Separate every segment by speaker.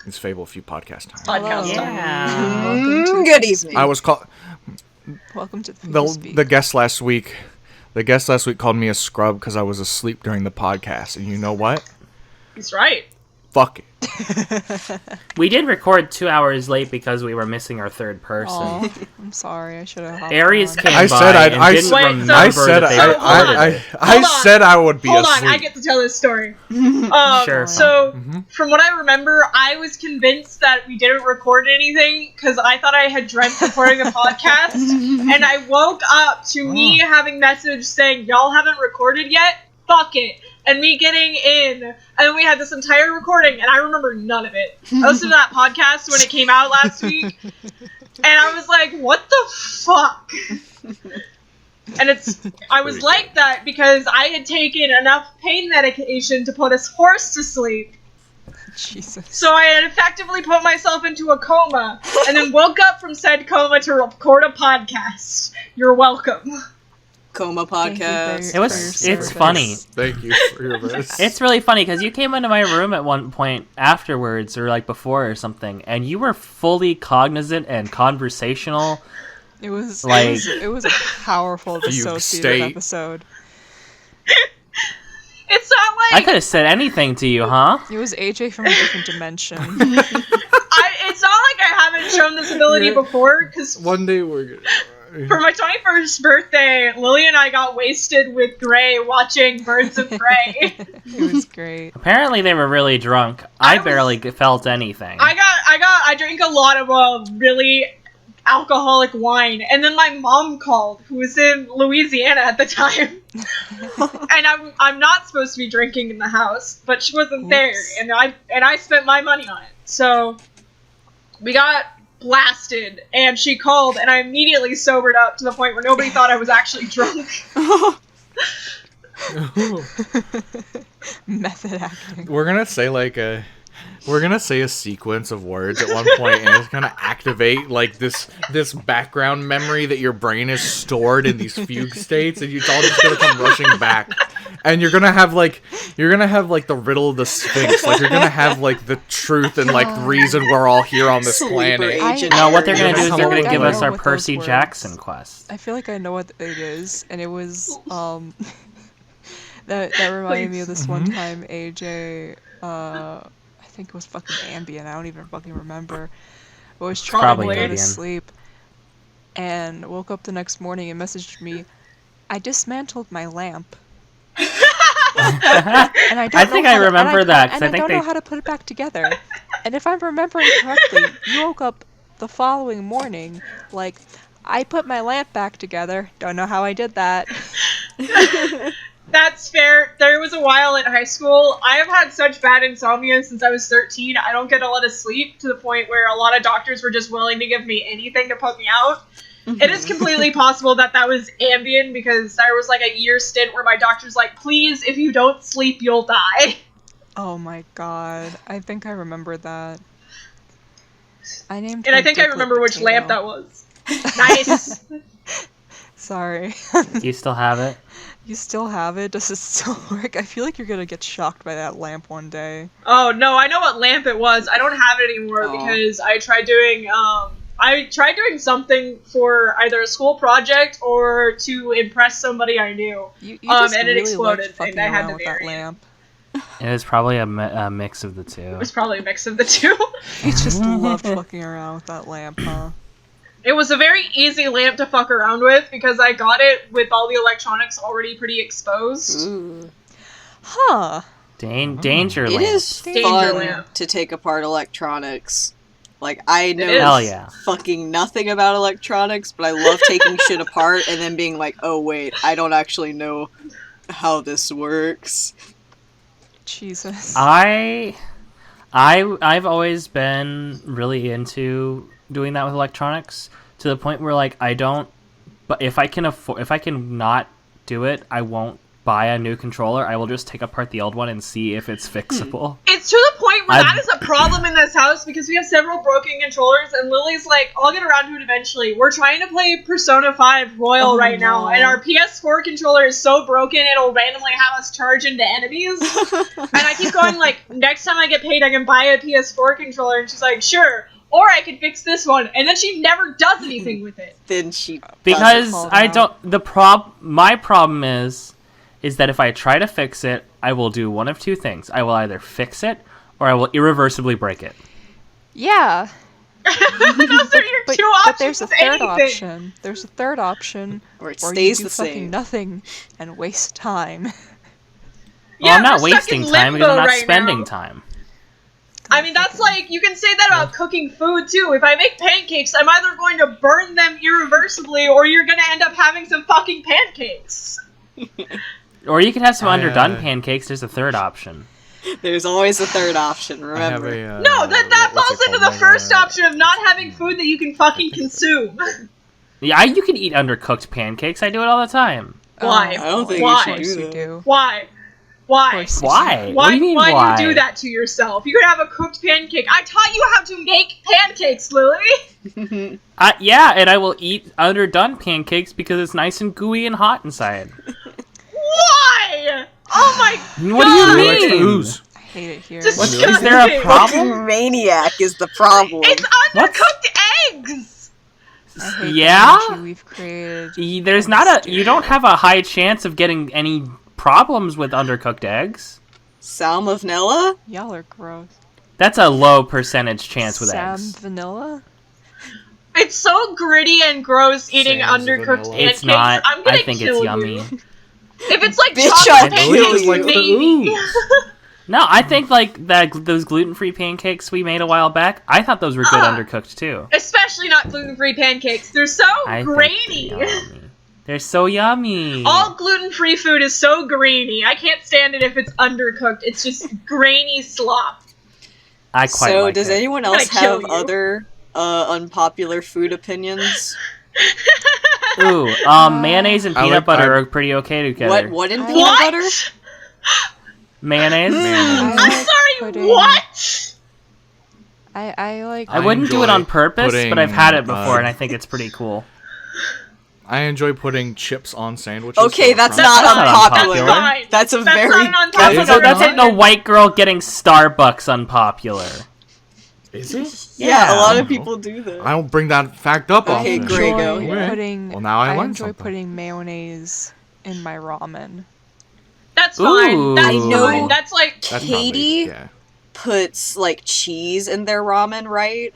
Speaker 1: It's FableFew podcast time.
Speaker 2: Podcast time.
Speaker 3: Yeah.
Speaker 4: Good evening.
Speaker 1: I was called
Speaker 3: Welcome to the
Speaker 1: the guest last week. The guest last week called me a scrub because I was asleep during the podcast, and you know what?
Speaker 2: He's right.
Speaker 1: Fuck it.
Speaker 3: We did record 2 hours late because we were missing our third person.
Speaker 5: Oh, I'm sorry. I should have hopped
Speaker 3: Aries
Speaker 5: on.
Speaker 3: came
Speaker 1: I
Speaker 3: by
Speaker 1: said
Speaker 3: and
Speaker 1: I
Speaker 3: didn't
Speaker 1: said-
Speaker 3: remember
Speaker 1: I said
Speaker 3: that they
Speaker 2: I-
Speaker 3: recorded it.
Speaker 1: I said I would be
Speaker 2: Hold
Speaker 1: asleep.
Speaker 2: on, I get to tell this story.
Speaker 3: Sure.
Speaker 2: So, from what I remember, I was convinced that we didn't record anything because I thought I had dreamt recording a podcast, and I woke up to me having message saying, y'all haven't recorded yet? Fuck it. And me getting in, and then we had this entire recording, and I remember none of it. I listened to that podcast when it came out last week, and I was like, what the fuck? And I was like that because I had taken enough pain medication to put a horse to sleep.
Speaker 5: Jesus.
Speaker 2: So I had effectively put myself into a coma, and then woke up from said coma to record a podcast. You're welcome.
Speaker 4: Coma
Speaker 5: Thank you
Speaker 4: podcast.
Speaker 5: for
Speaker 3: It's
Speaker 5: service.
Speaker 3: funny.
Speaker 1: Thank you for your verse.
Speaker 3: It's really funny because you came into my room at one point afterwards, or like before or something, and you were fully cognizant and conversational.
Speaker 5: It was
Speaker 3: Like-
Speaker 5: it was a powerful
Speaker 1: Fugue
Speaker 5: dissociative
Speaker 1: state.
Speaker 5: episode.
Speaker 2: It's not
Speaker 3: I
Speaker 2: like
Speaker 3: could have said anything to you, huh?
Speaker 5: It was AJ from a different dimension.
Speaker 2: it's not like I haven't shown this ability before, because
Speaker 1: One day we're gonna...
Speaker 2: for my 21st birthday, Lily and I got wasted with Gray watching Birds of Prey.
Speaker 5: It was great.
Speaker 3: Apparently they were really drunk.
Speaker 2: I
Speaker 3: I
Speaker 2: was-
Speaker 3: barely felt anything.
Speaker 2: I drank a lot of really alcoholic wine, and then my mom called, who was in Louisiana at the time, and I'm not supposed to be drinking in the house, but she wasn't there, and I spent my money on it, so we got blasted, and she called, and I immediately sobered up to the point where nobody thought I was actually drunk.
Speaker 5: Method acting.
Speaker 1: We're gonna say a sequence of words at one point, and it's gonna activate like this background memory that your brain has stored in these fugue states, and it's all just gonna come rushing back. And you're gonna have like the riddle of the Sphinx, like you're gonna have like the truth and like the reason we're all here on this
Speaker 4: Sleeper
Speaker 1: planet.
Speaker 4: agent.
Speaker 3: No, what they're gonna do is they're gonna
Speaker 5: I
Speaker 3: give
Speaker 5: know
Speaker 3: us our
Speaker 5: what those
Speaker 3: Percy
Speaker 5: words-
Speaker 3: Jackson quest.
Speaker 5: I feel like I know what it is, and it was that reminded me of this one time AJ I think it was fucking Ambien, I don't even fucking remember. I was trying
Speaker 3: Probably
Speaker 5: to go to
Speaker 3: Ambien.
Speaker 5: sleep and woke up the next morning and messaged me, I dismantled my lamp. And I, don't
Speaker 3: I think
Speaker 5: know
Speaker 3: I
Speaker 5: how to-
Speaker 3: remember
Speaker 5: and
Speaker 3: that, 'cause
Speaker 5: and
Speaker 3: I think
Speaker 5: don't
Speaker 3: they-
Speaker 5: know how to put it back together. And if I'm remembering correctly, you woke up the following morning like, I put my lamp back together. Don't know how I did that.
Speaker 2: That's fair. There was a while in high school. I have had such bad insomnia since I was 13. I don't get a lot of sleep to the point where a lot of doctors were just willing to give me anything to put me out. It is completely possible that was Ambien, because there was like a year stint where my doctor's like, please, if you don't sleep, you'll die.
Speaker 5: Oh my god. I think I remember that. I named
Speaker 2: And
Speaker 5: my
Speaker 2: I think I
Speaker 5: dicklet
Speaker 2: remember which
Speaker 5: Potato.
Speaker 2: lamp that was. Nice.
Speaker 5: Sorry.
Speaker 3: Do you still have it?
Speaker 5: You still have it? Does it still work? I feel like you're gonna get shocked by that lamp one day.
Speaker 2: Oh, no, I know what lamp it was. I don't have it anymore because I tried doing something for either a school project or to impress somebody I knew.
Speaker 5: You just
Speaker 2: and it
Speaker 5: really
Speaker 2: exploded,
Speaker 5: liked fucking
Speaker 2: and I had
Speaker 5: around
Speaker 2: to
Speaker 5: with that
Speaker 2: bury it.
Speaker 5: lamp.
Speaker 3: It was probably a mix of the two.
Speaker 2: It was probably a mix of the two.
Speaker 5: You just loved fucking around with that lamp, huh?
Speaker 2: It was a very easy lamp to fuck around with because I got it with all the electronics already pretty exposed.
Speaker 4: Ooh.
Speaker 5: Huh.
Speaker 3: Danger
Speaker 4: It
Speaker 3: lamp.
Speaker 4: is
Speaker 2: Danger
Speaker 4: fun
Speaker 2: lamp.
Speaker 4: to take apart electronics. Like, I know
Speaker 2: is.
Speaker 3: Hell yeah.
Speaker 4: fucking nothing about electronics, but I love taking shit apart and then being like, oh wait, I don't actually know how this works.
Speaker 5: Jesus.
Speaker 3: I've always been really into doing that with electronics, to the point where like but if I can not do it, I won't buy a new controller. I will just take apart the old one and see if it's fixable.
Speaker 2: It's to the point that is a problem in this house because we have several broken controllers, and Lily's like, I'll get around to it eventually. We're trying to play Persona 5 Royal right now, and our PS4 controller is so broken it'll randomly have us charge into enemies. And I keep going like, next time I get paid I can buy a PS4 controller, and she's like, sure. Or I could fix this one, and then she never does anything with it.
Speaker 4: Then she
Speaker 3: Because I don't. My problem is that if I try to fix it, I will do one of two things. I will either fix it, or I will irreversibly break it.
Speaker 5: Yeah.
Speaker 2: Those are your two options.
Speaker 5: But there's a
Speaker 2: with
Speaker 5: third
Speaker 2: anything.
Speaker 5: option. There's a third option
Speaker 4: Or it
Speaker 5: where
Speaker 4: stays
Speaker 5: you do
Speaker 4: the
Speaker 5: fucking
Speaker 4: same.
Speaker 5: nothing and waste time.
Speaker 3: Well,
Speaker 2: Yeah,
Speaker 3: I'm not
Speaker 2: we're stuck
Speaker 3: wasting
Speaker 2: in
Speaker 3: time because I'm
Speaker 2: limbo
Speaker 3: not
Speaker 2: right
Speaker 3: spending
Speaker 2: now.
Speaker 3: time.
Speaker 2: I mean, that's like, you can say that about cooking food, too. If I make pancakes, I'm either going to burn them irreversibly, or you're gonna end up having some fucking pancakes.
Speaker 3: Or you could have some underdone pancakes. There's a third option.
Speaker 4: There's always a third option,
Speaker 1: I have
Speaker 4: remember?
Speaker 1: a,
Speaker 2: No, that
Speaker 1: what's
Speaker 2: falls
Speaker 1: it
Speaker 2: into
Speaker 1: called?
Speaker 2: the first option of not having food that you can fucking consume.
Speaker 3: Yeah, you can eat undercooked pancakes. I do it all the time.
Speaker 2: Why?
Speaker 4: I don't think
Speaker 2: Why?
Speaker 4: you
Speaker 5: Of course
Speaker 4: should
Speaker 5: you
Speaker 4: do that.
Speaker 5: do.
Speaker 2: Why? Why?
Speaker 5: course.
Speaker 3: Why?
Speaker 2: Why,
Speaker 3: What do you mean,
Speaker 2: why
Speaker 3: why?
Speaker 2: do you do that to yourself? You could have a cooked pancake. I taught you how to make pancakes, Lily!
Speaker 3: Yeah, and I will eat underdone pancakes because it's nice and gooey and hot inside.
Speaker 2: Why? Oh my
Speaker 3: What do you
Speaker 2: God.
Speaker 1: Who likes to
Speaker 3: mean?
Speaker 1: ooze?
Speaker 5: I hate it here.
Speaker 2: Just-
Speaker 3: Is there a problem?
Speaker 4: Fucking maniac is the problem.
Speaker 2: It's undercooked eggs!
Speaker 5: I hate
Speaker 3: Yeah?
Speaker 5: the energy we've created.
Speaker 3: There's not a. You don't have a high chance of getting any problems with undercooked eggs.
Speaker 4: Salmonella?
Speaker 5: Y'all are gross.
Speaker 3: That's a low percentage chance with
Speaker 5: Sam
Speaker 3: eggs.
Speaker 5: vanilla?
Speaker 2: It's so gritty and gross eating
Speaker 1: Sans
Speaker 2: undercooked
Speaker 1: vanilla.
Speaker 2: pancakes.
Speaker 3: It's not.
Speaker 2: I'm gonna
Speaker 3: I think
Speaker 2: kill
Speaker 3: it's
Speaker 2: you.
Speaker 3: yummy.
Speaker 2: If it's like
Speaker 4: Bitch,
Speaker 2: chocolate
Speaker 4: I'll kill
Speaker 2: pancakes,
Speaker 4: you.
Speaker 1: Like the
Speaker 2: maybe.
Speaker 1: ooze.
Speaker 3: No, I think like those gluten-free pancakes we made a while back. I thought those were good undercooked too.
Speaker 2: Especially not gluten-free pancakes. They're so
Speaker 3: I think
Speaker 2: grainy.
Speaker 3: they're yummy. They're so yummy.
Speaker 2: All gluten-free food is so grainy. I can't stand it if it's undercooked. It's just grainy slop.
Speaker 3: I quite
Speaker 4: So,
Speaker 3: like
Speaker 4: does
Speaker 3: it.
Speaker 4: anyone else
Speaker 2: Gonna kill
Speaker 4: have
Speaker 2: you.
Speaker 4: other unpopular food opinions?
Speaker 3: Ooh, mayonnaise and
Speaker 1: I
Speaker 3: peanut
Speaker 1: like-
Speaker 3: butter
Speaker 1: I-
Speaker 3: are pretty okay together.
Speaker 4: What in
Speaker 5: What?
Speaker 4: peanut butter?
Speaker 3: Mayonnaise?
Speaker 5: I
Speaker 2: I'm
Speaker 5: like
Speaker 2: sorry,
Speaker 5: pudding.
Speaker 2: what?
Speaker 5: I like.
Speaker 3: I wouldn't do it on
Speaker 1: enjoy
Speaker 3: purpose, but I've had it
Speaker 1: putting,
Speaker 3: before, and I think it's pretty cool.
Speaker 1: I enjoy putting chips on sandwiches.
Speaker 4: Okay,
Speaker 1: so
Speaker 4: that's
Speaker 1: from-
Speaker 4: not
Speaker 3: not
Speaker 4: unpopular.
Speaker 3: unpopular.
Speaker 2: Fine.
Speaker 4: That's a
Speaker 2: That's
Speaker 4: very
Speaker 2: not an unpopular
Speaker 3: That's, that's like the
Speaker 2: opinion.
Speaker 3: white girl getting Starbucks unpopular.
Speaker 1: Is it?
Speaker 4: Yeah, a lot of
Speaker 1: I don't know.
Speaker 4: people do that.
Speaker 1: I don't bring that fact up
Speaker 4: Okay,
Speaker 1: often.
Speaker 4: great. Grego.
Speaker 5: enjoy
Speaker 1: Okay.
Speaker 5: putting.
Speaker 1: Well, now I learned
Speaker 5: enjoy
Speaker 1: something.
Speaker 5: putting mayonnaise in my ramen.
Speaker 2: That's fine.
Speaker 3: Ooh.
Speaker 2: That's
Speaker 3: I
Speaker 4: know.
Speaker 2: fine. That's like,
Speaker 1: That's
Speaker 4: Katie?
Speaker 1: probably, yeah.
Speaker 4: Puts like cheese in their ramen, right?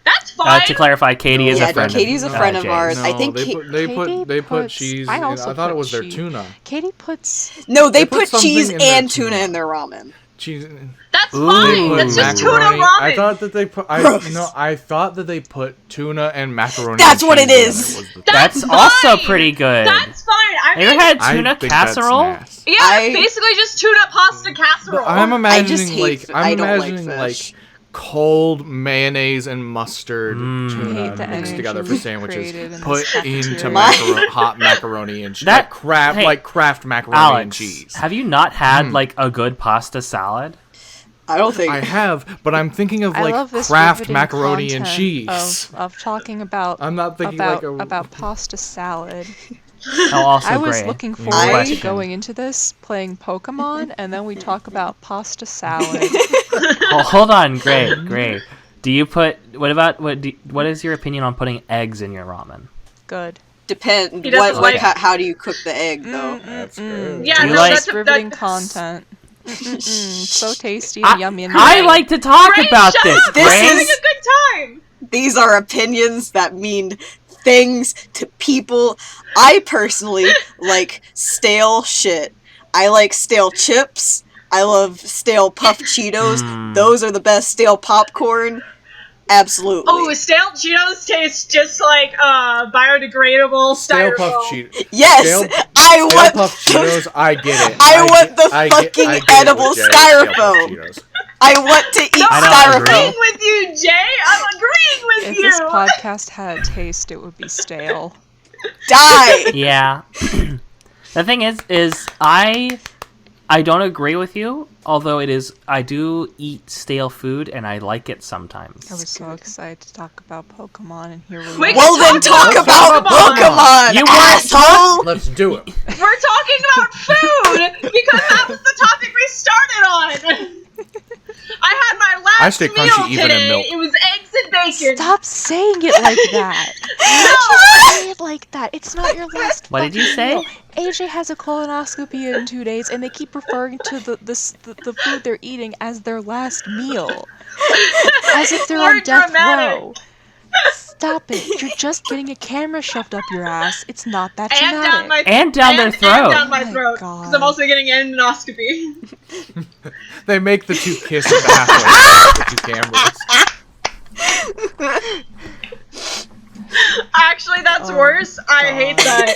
Speaker 2: that's fine.
Speaker 3: To clarify, Katie is
Speaker 4: Yeah,
Speaker 3: a friend.
Speaker 4: Katie's a friend of
Speaker 3: Jay's.
Speaker 4: ours.
Speaker 1: No,
Speaker 4: I think
Speaker 1: they
Speaker 4: Ka-
Speaker 1: put they
Speaker 5: Katie
Speaker 1: put
Speaker 5: puts-
Speaker 1: cheese.
Speaker 5: I
Speaker 1: in,
Speaker 5: also
Speaker 1: I thought it
Speaker 5: put
Speaker 1: was their
Speaker 5: cheese.
Speaker 1: tuna.
Speaker 5: Katie puts.
Speaker 4: No, they
Speaker 1: They put
Speaker 4: put
Speaker 1: something
Speaker 4: cheese
Speaker 1: in their
Speaker 4: and tuna
Speaker 1: tuna.
Speaker 4: in their ramen.
Speaker 1: Cheese.
Speaker 2: That's
Speaker 3: Ooh.
Speaker 2: fine.
Speaker 3: They
Speaker 2: That's
Speaker 3: put
Speaker 2: just tuna
Speaker 1: macaroni.
Speaker 2: ramen.
Speaker 1: I thought that they put.
Speaker 4: Gross.
Speaker 1: I thought that they put tuna and macaroni.
Speaker 4: That's
Speaker 1: and
Speaker 4: what
Speaker 1: cheese
Speaker 4: it is.
Speaker 1: together was the-
Speaker 2: That's
Speaker 3: That's also
Speaker 2: fine.
Speaker 3: pretty good.
Speaker 2: That's fine. I
Speaker 3: Have you
Speaker 2: mean,
Speaker 3: ever had
Speaker 1: I
Speaker 3: tuna
Speaker 1: think that's
Speaker 3: casserole?
Speaker 1: nasty.
Speaker 2: yeah,
Speaker 4: I-
Speaker 2: it's basically just tuna pasta casserole.
Speaker 1: But I'm
Speaker 4: I just
Speaker 1: imagining
Speaker 4: hate.
Speaker 1: like
Speaker 4: I
Speaker 1: I'm
Speaker 4: don't like
Speaker 1: imagining
Speaker 4: fish.
Speaker 1: like cold mayonnaise and mustard
Speaker 3: Mm.
Speaker 5: I hate
Speaker 1: tuna
Speaker 5: the
Speaker 1: mixed
Speaker 5: energy
Speaker 1: together for
Speaker 5: we've
Speaker 1: sandwiches.
Speaker 5: created in
Speaker 1: Put
Speaker 5: this
Speaker 1: into
Speaker 5: cafeteria.
Speaker 1: hot macaroni and cheese.
Speaker 3: That-
Speaker 1: Like Kraft,
Speaker 3: hey,
Speaker 1: like Kraft macaroni
Speaker 3: Alex,
Speaker 1: and cheese.
Speaker 3: have you not had like a good pasta salad?
Speaker 4: I don't think.
Speaker 1: I have, but I'm thinking of
Speaker 5: I
Speaker 1: like
Speaker 5: love this
Speaker 1: Kraft
Speaker 5: riveting
Speaker 1: macaroni and
Speaker 5: content
Speaker 1: cheese.
Speaker 5: of talking about
Speaker 1: I'm not thinking
Speaker 5: about
Speaker 1: like a
Speaker 5: about pasta salad.
Speaker 3: Oh, also
Speaker 5: I was
Speaker 3: great.
Speaker 5: looking
Speaker 3: Good
Speaker 5: forward to
Speaker 3: question.
Speaker 5: going into this playing Pokemon, and then we talk about pasta salad.
Speaker 3: Oh, hold on, great. Do you put? What is your opinion on putting eggs in your ramen?
Speaker 5: Good.
Speaker 4: Depend.
Speaker 2: He doesn't
Speaker 4: What?
Speaker 2: like-
Speaker 4: how do you cook the egg though?
Speaker 1: That's good.
Speaker 2: Yeah,
Speaker 3: You
Speaker 2: no,
Speaker 3: like-
Speaker 2: that's
Speaker 5: Riveting
Speaker 2: that,
Speaker 5: content. So tasty and yummy and
Speaker 3: I
Speaker 5: great.
Speaker 3: like to talk
Speaker 2: Great,
Speaker 3: about
Speaker 2: shut
Speaker 3: this.
Speaker 2: up.
Speaker 4: This
Speaker 2: We're
Speaker 3: Gray.
Speaker 2: having
Speaker 4: is-
Speaker 2: a good time.
Speaker 4: These are opinions that mean things to people. I personally like stale shit. I like stale chips. I love stale puffed Cheetos.
Speaker 3: Mm.
Speaker 4: Those are the best. Stale popcorn. Absolutely.
Speaker 2: Oh, stale Cheetos taste just like biodegradable
Speaker 1: Stale
Speaker 2: styrofoam.
Speaker 1: puff Cheetos.
Speaker 4: yes,
Speaker 1: Stale-
Speaker 4: I
Speaker 1: Stale
Speaker 4: want
Speaker 1: puff Cheetos. I get it.
Speaker 4: I want
Speaker 1: get-
Speaker 4: the
Speaker 1: I get-
Speaker 4: fucking
Speaker 1: I get it
Speaker 4: edible
Speaker 1: with Jay, Stale puff
Speaker 4: styrofoam.
Speaker 1: Cheetos.
Speaker 4: I want to eat
Speaker 2: No,
Speaker 3: I don't
Speaker 2: I'm
Speaker 3: agree.
Speaker 2: agreeing
Speaker 4: styrofoam.
Speaker 2: with you, Jay. I'm agreeing with
Speaker 5: If
Speaker 2: you.
Speaker 5: this podcast had a taste, it would be stale.
Speaker 4: Die.
Speaker 3: Yeah. The thing is I I don't agree with you, although I do eat stale food and I like it sometimes.
Speaker 5: I was so excited to talk about Pokemon, and here we
Speaker 2: Wait,
Speaker 5: are.
Speaker 4: Well, then talk about Pokemon,
Speaker 3: You weren't
Speaker 4: asshole!
Speaker 1: Let's do it.
Speaker 2: We're talking about food because that was the topic we started on. I had my
Speaker 1: I
Speaker 2: last
Speaker 1: stay
Speaker 2: meal
Speaker 1: crunchy even in
Speaker 2: today.
Speaker 1: milk.
Speaker 2: It was eggs and bacon.
Speaker 5: Stop saying it like that.
Speaker 2: No.
Speaker 5: Say it like that. It's not your last.
Speaker 3: What did you say?
Speaker 5: No, AJ has a colonoscopy in 2 days, and they keep referring to the food they're eating as their last meal, as if they're
Speaker 2: More
Speaker 5: on death
Speaker 2: dramatic.
Speaker 5: row. Stop it! You're just getting a camera shoved up your ass. It's not that
Speaker 2: And
Speaker 5: dramatic.
Speaker 2: down my
Speaker 3: And down their
Speaker 2: And
Speaker 3: throat.
Speaker 2: down my
Speaker 5: Oh my
Speaker 2: throat because I'm
Speaker 5: God.
Speaker 2: also getting an endoscopy.
Speaker 1: They make the two kiss at the halfway point, the two cameras.
Speaker 2: Actually, that's
Speaker 5: Oh,
Speaker 2: worse. I hate that.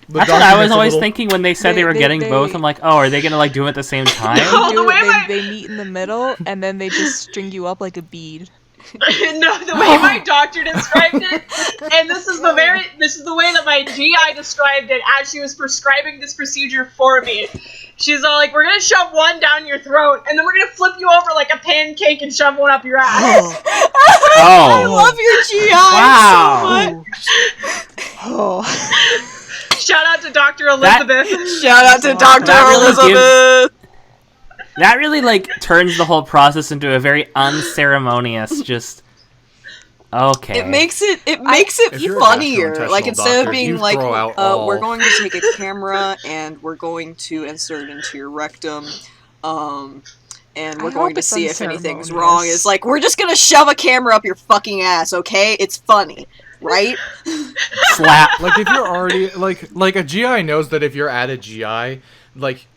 Speaker 1: The
Speaker 3: That's what I was
Speaker 1: document's a
Speaker 3: always
Speaker 1: little-
Speaker 3: thinking when they said they
Speaker 5: They-
Speaker 3: were
Speaker 5: they-
Speaker 3: getting
Speaker 5: they-
Speaker 3: both. I'm like, oh, are they gonna like do them at the same time?
Speaker 2: No.
Speaker 5: They
Speaker 2: the
Speaker 5: do
Speaker 2: way
Speaker 5: it,
Speaker 2: my-
Speaker 5: they meet in the middle, and then they just string you up like a bead.
Speaker 2: No, the way my doctor described it, and this is the way that my GI described it as she was prescribing this procedure for me. She's all like, "We're gonna shove one down your throat, and then we're gonna flip you over like a pancake and shove one up your ass."
Speaker 4: I
Speaker 3: Oh,
Speaker 4: love your GI
Speaker 3: Wow.
Speaker 4: so much.
Speaker 5: Oh.
Speaker 2: Shout out to Dr. Elizabeth.
Speaker 4: Shout out to Dr.
Speaker 3: That really
Speaker 4: Elizabeth.
Speaker 3: that really like turns the whole process into a very unceremonious. Just okay.
Speaker 4: It makes it
Speaker 1: If you're a
Speaker 4: funnier.
Speaker 1: gastrointestinal
Speaker 4: Like instead
Speaker 1: doctor,
Speaker 4: of being
Speaker 1: you
Speaker 4: like,
Speaker 1: throw out all-
Speaker 4: we're going to take a camera and we're going to insert it into your rectum, and we're
Speaker 5: I
Speaker 4: going
Speaker 5: hope
Speaker 4: to
Speaker 5: it's
Speaker 4: see if anything's
Speaker 5: unceremonious.
Speaker 4: wrong. It's like we're just gonna shove a camera up your fucking ass, okay? It's funny, right?
Speaker 3: Slap.
Speaker 1: Like if you're already like a GI knows that if you're at a GI, like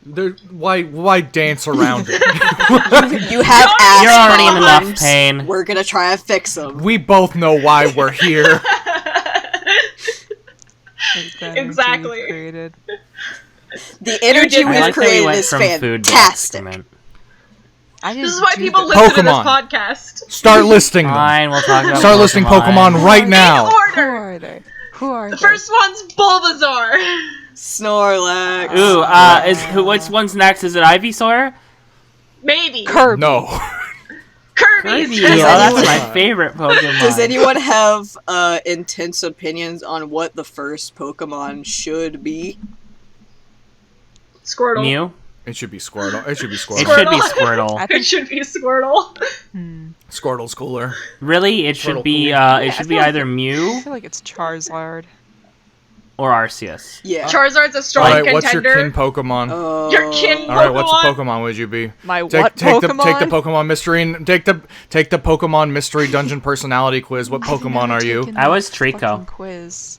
Speaker 1: why dance around it?
Speaker 4: You have ass
Speaker 3: You're already in enough
Speaker 4: problems.
Speaker 3: pain.
Speaker 4: We're gonna try and fix them.
Speaker 1: We both know why we're here.
Speaker 5: Like that energy
Speaker 2: Exactly.
Speaker 5: we've created.
Speaker 4: The energy
Speaker 2: I
Speaker 3: I
Speaker 4: we've
Speaker 3: like that we
Speaker 4: created
Speaker 3: went
Speaker 4: is
Speaker 3: from food to
Speaker 4: fantastic.
Speaker 3: excrement.
Speaker 5: I
Speaker 2: This is
Speaker 5: didn't
Speaker 2: why
Speaker 5: do
Speaker 2: people
Speaker 5: that.
Speaker 2: listen to this
Speaker 1: Pokemon.
Speaker 2: podcast.
Speaker 1: Start listing them.
Speaker 3: Fine, we'll talk about
Speaker 1: Start listing Pokemon right
Speaker 2: In
Speaker 1: now.
Speaker 5: Who
Speaker 2: order.
Speaker 5: are they? Who are
Speaker 2: The
Speaker 5: they?
Speaker 2: first one's Bulbasaur.
Speaker 4: Snorlax.
Speaker 3: Ooh, which one's next? Is it Ivysaur?
Speaker 2: Maybe.
Speaker 5: Kirby.
Speaker 1: No.
Speaker 2: Kirby's.
Speaker 3: Kirby. Oh,
Speaker 4: Does
Speaker 3: that's
Speaker 4: anyone-
Speaker 3: my favorite Pokemon.
Speaker 4: Does anyone have intense opinions on what the first Pokemon should be?
Speaker 2: Squirtle.
Speaker 3: Mew?
Speaker 1: It should be Squirtle. It should be
Speaker 3: It
Speaker 1: Squirtle.
Speaker 3: should be
Speaker 5: I
Speaker 3: Squirtle.
Speaker 2: It
Speaker 5: think
Speaker 2: should be Squirtle.
Speaker 1: Squirtle's cooler.
Speaker 3: Really, it should
Speaker 1: Squirtle
Speaker 3: be
Speaker 1: cool.
Speaker 3: it should be
Speaker 5: feel like
Speaker 3: either
Speaker 5: I
Speaker 3: Mew
Speaker 5: feel like it's Charizard.
Speaker 3: or Arceus.
Speaker 4: Yeah.
Speaker 2: Charizard's a strong
Speaker 1: Alright, what's your
Speaker 2: contender.
Speaker 1: kin Pokemon?
Speaker 2: Your kin
Speaker 1: Alright, what's the
Speaker 2: Pokemon?
Speaker 1: Pokemon would you be?
Speaker 5: My
Speaker 1: Take,
Speaker 5: what
Speaker 1: take
Speaker 5: Pokemon?
Speaker 1: the Pokemon mystery and take the Pokemon mystery dungeon personality quiz. What
Speaker 5: I've
Speaker 1: Pokemon
Speaker 5: never
Speaker 1: are you?
Speaker 5: taken
Speaker 3: I was
Speaker 5: this
Speaker 3: Trico.
Speaker 5: fucking Quiz.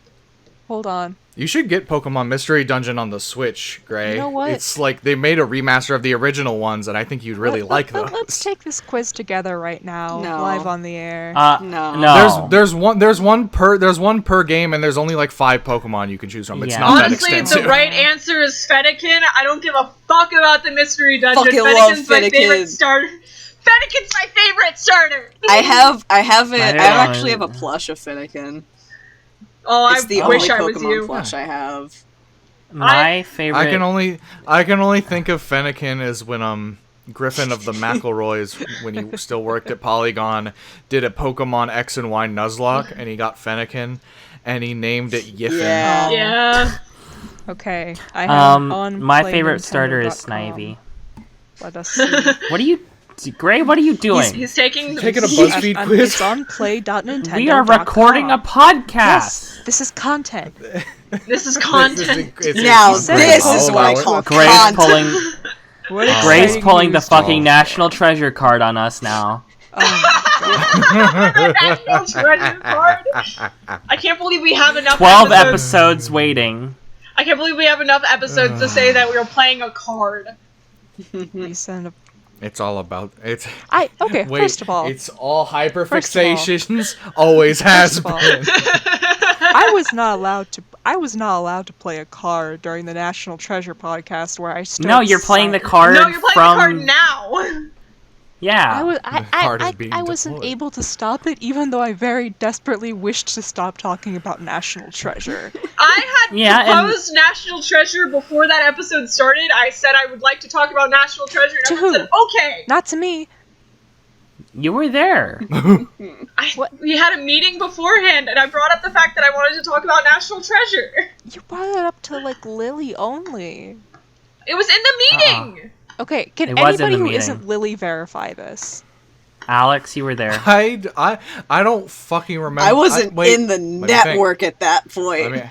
Speaker 5: Hold on.
Speaker 1: You should get Pokemon Mystery Dungeon on the Switch, Gray.
Speaker 5: You know what?
Speaker 1: It's like they made a remaster of the original ones, and I think you'd really like those.
Speaker 5: Let's take this quiz together right now,
Speaker 4: No.
Speaker 5: live on the air.
Speaker 4: No.
Speaker 3: No.
Speaker 1: There's one per game, and there's only like 5 Pokemon you can choose from. It's
Speaker 3: Yeah.
Speaker 1: not that
Speaker 2: Honestly,
Speaker 1: extensive.
Speaker 2: the right answer is Fennekin. I don't give a fuck about the mystery dungeon.
Speaker 4: Fucking love
Speaker 2: Fennekin's my favorite
Speaker 4: Fennekin.
Speaker 2: starter. Fennekin's my favorite starter.
Speaker 4: I
Speaker 3: don't
Speaker 4: actually have
Speaker 3: know.
Speaker 4: a plush of Finnegan.
Speaker 2: Oh,
Speaker 4: It's the
Speaker 2: I wish
Speaker 4: only
Speaker 2: I was
Speaker 4: Pokemon
Speaker 2: you.
Speaker 4: plush I have.
Speaker 3: My favorite.
Speaker 1: I can only think of Fennekin as when Griffin of the McElroys, when he still worked at Polygon, did a Pokemon X and Y Nuzlocke, and he got Fennekin, and he named it Yiffin.
Speaker 4: Yeah.
Speaker 2: Yeah.
Speaker 5: Okay, I have
Speaker 3: my favorite starter is
Speaker 5: onplaynintendo.com.
Speaker 3: Snivy.
Speaker 5: Let us see.
Speaker 3: What are you, Gray? What are you doing?
Speaker 2: He's taking
Speaker 1: Taking a BuzzFeed quiz.
Speaker 5: It's on play.nintendo.com.
Speaker 3: We are recording a podcast.
Speaker 5: Yes, this is content.
Speaker 2: This is content.
Speaker 4: Now
Speaker 5: said
Speaker 4: this
Speaker 5: I'll
Speaker 4: is what I
Speaker 5: allow it.
Speaker 4: call
Speaker 3: Gray's
Speaker 4: content.
Speaker 3: pulling.
Speaker 5: What
Speaker 3: Gray's
Speaker 5: exciting
Speaker 3: pulling the
Speaker 5: news.
Speaker 3: fucking National Treasure card on us now.
Speaker 2: National Treasure card. I can't believe we have enough
Speaker 3: 12
Speaker 2: episodes.
Speaker 3: episodes waiting.
Speaker 2: I can't believe we have enough episodes to say that we were playing a card.
Speaker 5: We send a.
Speaker 1: It's all about it.
Speaker 5: Okay.
Speaker 1: Wait,
Speaker 5: First of all,
Speaker 1: it's all
Speaker 5: First of all.
Speaker 1: hyperfixations. Always has
Speaker 5: First of all.
Speaker 1: been.
Speaker 5: I was not allowed to play a card during the National Treasure podcast where I stood.
Speaker 3: No, you're playing the card
Speaker 2: No, you're playing
Speaker 3: from.
Speaker 2: the card now.
Speaker 3: Yeah.
Speaker 5: I wasn't able to stop it, even though I very desperately wished to stop talking about National Treasure.
Speaker 2: I had
Speaker 3: Yeah,
Speaker 2: proposed National Treasure before that episode started. I said I would like to talk about National Treasure, and
Speaker 5: To
Speaker 2: everyone
Speaker 5: who?
Speaker 2: said, okay.
Speaker 5: Not to me.
Speaker 3: You were there.
Speaker 2: We had a meeting beforehand, and I brought up the fact that I wanted to talk about National Treasure.
Speaker 5: You brought it up to, like, Lily only.
Speaker 2: It was in the meeting!
Speaker 5: Okay, can
Speaker 3: It was in
Speaker 5: anybody
Speaker 3: the
Speaker 5: who
Speaker 3: meeting.
Speaker 5: isn't Lily verify this?
Speaker 3: Alex, you were there.
Speaker 1: I don't fucking remember.
Speaker 4: I wasn't
Speaker 1: wait,
Speaker 4: in the
Speaker 1: let me think.
Speaker 4: network at that point.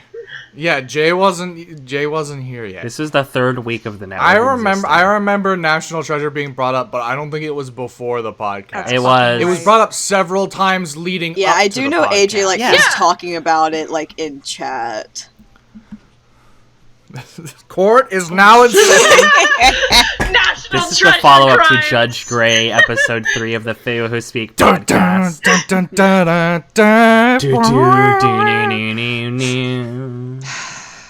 Speaker 1: Yeah, Jay wasn't here yet.
Speaker 3: This is the third week of the network.
Speaker 1: I
Speaker 3: existing.
Speaker 1: remember National Treasure being brought up, but I don't think it was before the podcast.
Speaker 3: It was.
Speaker 1: It was brought up several times leading
Speaker 4: Yeah,
Speaker 1: up
Speaker 4: I
Speaker 1: to
Speaker 4: do
Speaker 1: the
Speaker 4: know
Speaker 1: podcast.
Speaker 4: AJ like
Speaker 3: Yeah.
Speaker 4: was talking about it like in chat.
Speaker 1: Court is now in session.
Speaker 2: National
Speaker 3: This is
Speaker 2: Treasure
Speaker 3: the follow-up to
Speaker 2: crimes.
Speaker 3: Judge Grey, episode 3 of the Fable Who Speak
Speaker 1: Dun, dun,
Speaker 3: podcast.
Speaker 1: dun, dun, dun, dun,
Speaker 3: Do,
Speaker 1: dun.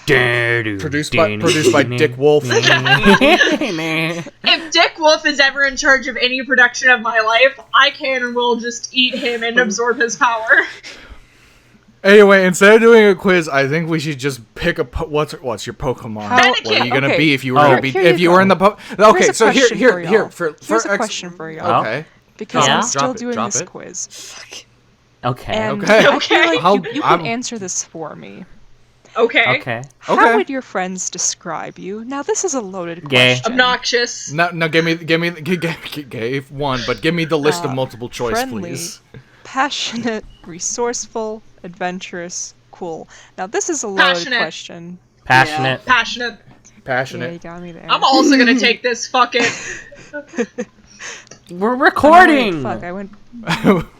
Speaker 3: do, do,
Speaker 1: Produced by Dick Wolf.
Speaker 2: If Dick Wolf is ever in charge of any production of my life, I can and will just eat him and absorb his power.
Speaker 1: Anyway, instead of doing a quiz, I think we should just pick a what's your Pokemon?
Speaker 5: How-
Speaker 1: What are you gonna
Speaker 5: okay.
Speaker 1: be if you were
Speaker 3: Oh.
Speaker 1: gonna be
Speaker 5: Here
Speaker 1: if
Speaker 5: you
Speaker 1: you were
Speaker 5: go.
Speaker 1: in the Okay,
Speaker 5: Here's a
Speaker 1: so
Speaker 5: question
Speaker 1: here
Speaker 5: for y'all.
Speaker 1: for
Speaker 5: Here's a
Speaker 1: ex-
Speaker 5: question for y'all.
Speaker 1: Okay.
Speaker 5: Because
Speaker 3: Yeah?
Speaker 5: I'm still
Speaker 1: Drop it,
Speaker 5: doing
Speaker 1: drop
Speaker 5: this
Speaker 1: it.
Speaker 5: quiz.
Speaker 3: Okay.
Speaker 5: And
Speaker 1: Okay.
Speaker 5: I feel like
Speaker 1: How-
Speaker 5: you
Speaker 1: I'm-
Speaker 5: can answer this for me.
Speaker 2: Okay.
Speaker 3: Okay.
Speaker 5: How
Speaker 1: Okay.
Speaker 5: would your friends describe you? Now, this is a loaded
Speaker 3: Gay.
Speaker 5: question.
Speaker 2: Obnoxious.
Speaker 1: No, give me one, but give me the list of multiple choice,
Speaker 5: friendly.
Speaker 1: please.
Speaker 5: Passionate, resourceful, adventurous, cool. Now, this is a loaded
Speaker 2: Passionate.
Speaker 5: question.
Speaker 3: Passionate.
Speaker 2: Passionate.
Speaker 5: Yeah, you
Speaker 1: Passionate.
Speaker 5: got me there.
Speaker 2: I'm also gonna take this. Fuck it.
Speaker 3: We're
Speaker 5: Oh,
Speaker 3: recording.
Speaker 5: wait, fuck, I went.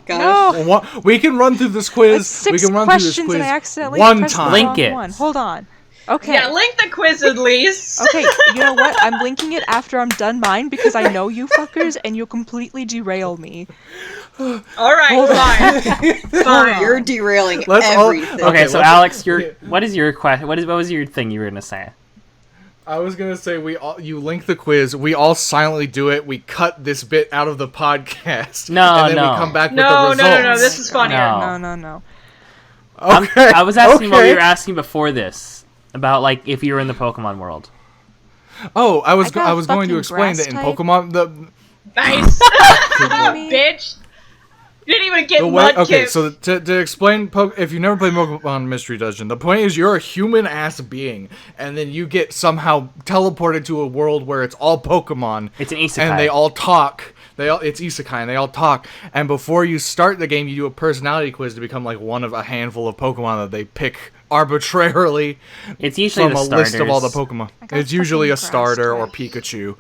Speaker 4: Guys,
Speaker 5: No!
Speaker 1: We can run through this
Speaker 5: That's
Speaker 1: quiz.
Speaker 5: 6
Speaker 1: We can run through this
Speaker 5: questions
Speaker 1: quiz
Speaker 5: and I accidentally
Speaker 1: one
Speaker 5: pressed the
Speaker 1: time.
Speaker 3: Link
Speaker 5: wrong
Speaker 3: it.
Speaker 5: one. Hold on. Okay.
Speaker 2: Yeah, link the quiz at least.
Speaker 5: Okay, you know what? I'm linking it after I'm done mine because I know you fuckers and you'll completely derail me.
Speaker 2: Alright, fine. Fine.
Speaker 4: you're derailing
Speaker 1: Let's all-
Speaker 4: everything.
Speaker 3: Okay, so
Speaker 1: let's-
Speaker 3: Alex, what is your question? What was your thing you were gonna say?
Speaker 1: I was gonna say you link the quiz. We all silently do it. We cut this bit out of the podcast.
Speaker 3: No,
Speaker 1: and then
Speaker 3: no.
Speaker 1: we come back
Speaker 2: No,
Speaker 1: with the
Speaker 2: no,
Speaker 1: results.
Speaker 2: no, no, this is funnier.
Speaker 3: No.
Speaker 5: No.
Speaker 1: Okay.
Speaker 3: I was asking what
Speaker 1: okay.
Speaker 3: we were asking before this about like if you were in the Pokemon world.
Speaker 1: Oh, I was
Speaker 5: I got
Speaker 1: I was going to
Speaker 5: fucking
Speaker 1: explain that in
Speaker 5: grass type.
Speaker 1: Pokemon
Speaker 2: Nice.
Speaker 5: Me?
Speaker 2: Bitch. You didn't even get
Speaker 1: the way.
Speaker 2: mud
Speaker 1: Okay,
Speaker 2: kicked.
Speaker 1: so to explain, if you've never played Pokemon Mystery Dungeon, the point is you're a human ass being, and then you get somehow teleported to a world where it's all Pokemon.
Speaker 3: It's an isekai.
Speaker 1: And they all talk. It's isekai, and they all talk. And before you start the game, you do a personality quiz to become like one of a handful of Pokemon that they pick arbitrarily
Speaker 3: It's usually
Speaker 1: from
Speaker 3: the
Speaker 1: a
Speaker 3: starters.
Speaker 1: list of all the Pokemon.
Speaker 5: I got
Speaker 1: It's usually a
Speaker 5: fucking
Speaker 1: starter or
Speaker 5: grass
Speaker 1: Pikachu.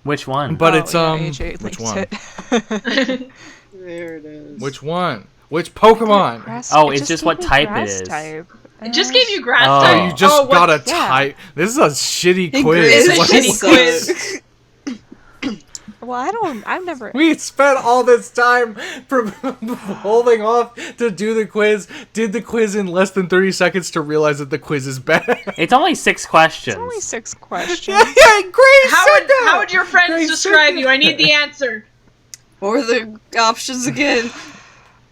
Speaker 3: Which one?
Speaker 1: But
Speaker 5: Oh,
Speaker 1: it's
Speaker 5: yeah, AJ
Speaker 1: which
Speaker 5: linked
Speaker 1: one?
Speaker 5: it.
Speaker 4: There it is.
Speaker 1: Which one? Which Pokemon?
Speaker 5: Grass-
Speaker 3: Oh,
Speaker 5: it
Speaker 3: it's just
Speaker 5: gave
Speaker 3: what
Speaker 5: me
Speaker 3: type it
Speaker 5: grass
Speaker 3: is.
Speaker 5: type.
Speaker 2: It just gave you grass
Speaker 3: Oh.
Speaker 2: type.
Speaker 1: You just
Speaker 2: what-
Speaker 1: got a
Speaker 5: yeah.
Speaker 1: type. This is a shitty
Speaker 4: It
Speaker 1: quiz.
Speaker 2: is a
Speaker 1: What
Speaker 2: shitty
Speaker 1: is
Speaker 2: quiz.
Speaker 1: this?
Speaker 5: Well, I've never.
Speaker 1: We spent all this time holding off to do the quiz. Did the quiz in less than 30 seconds to realize that the quiz is bad.
Speaker 3: It's only 6 questions.
Speaker 5: It's only 6 questions.
Speaker 1: yeah, great.
Speaker 2: How would your friends
Speaker 1: Grace
Speaker 2: describe
Speaker 1: said
Speaker 2: you? I need the answer.
Speaker 4: What were the options again?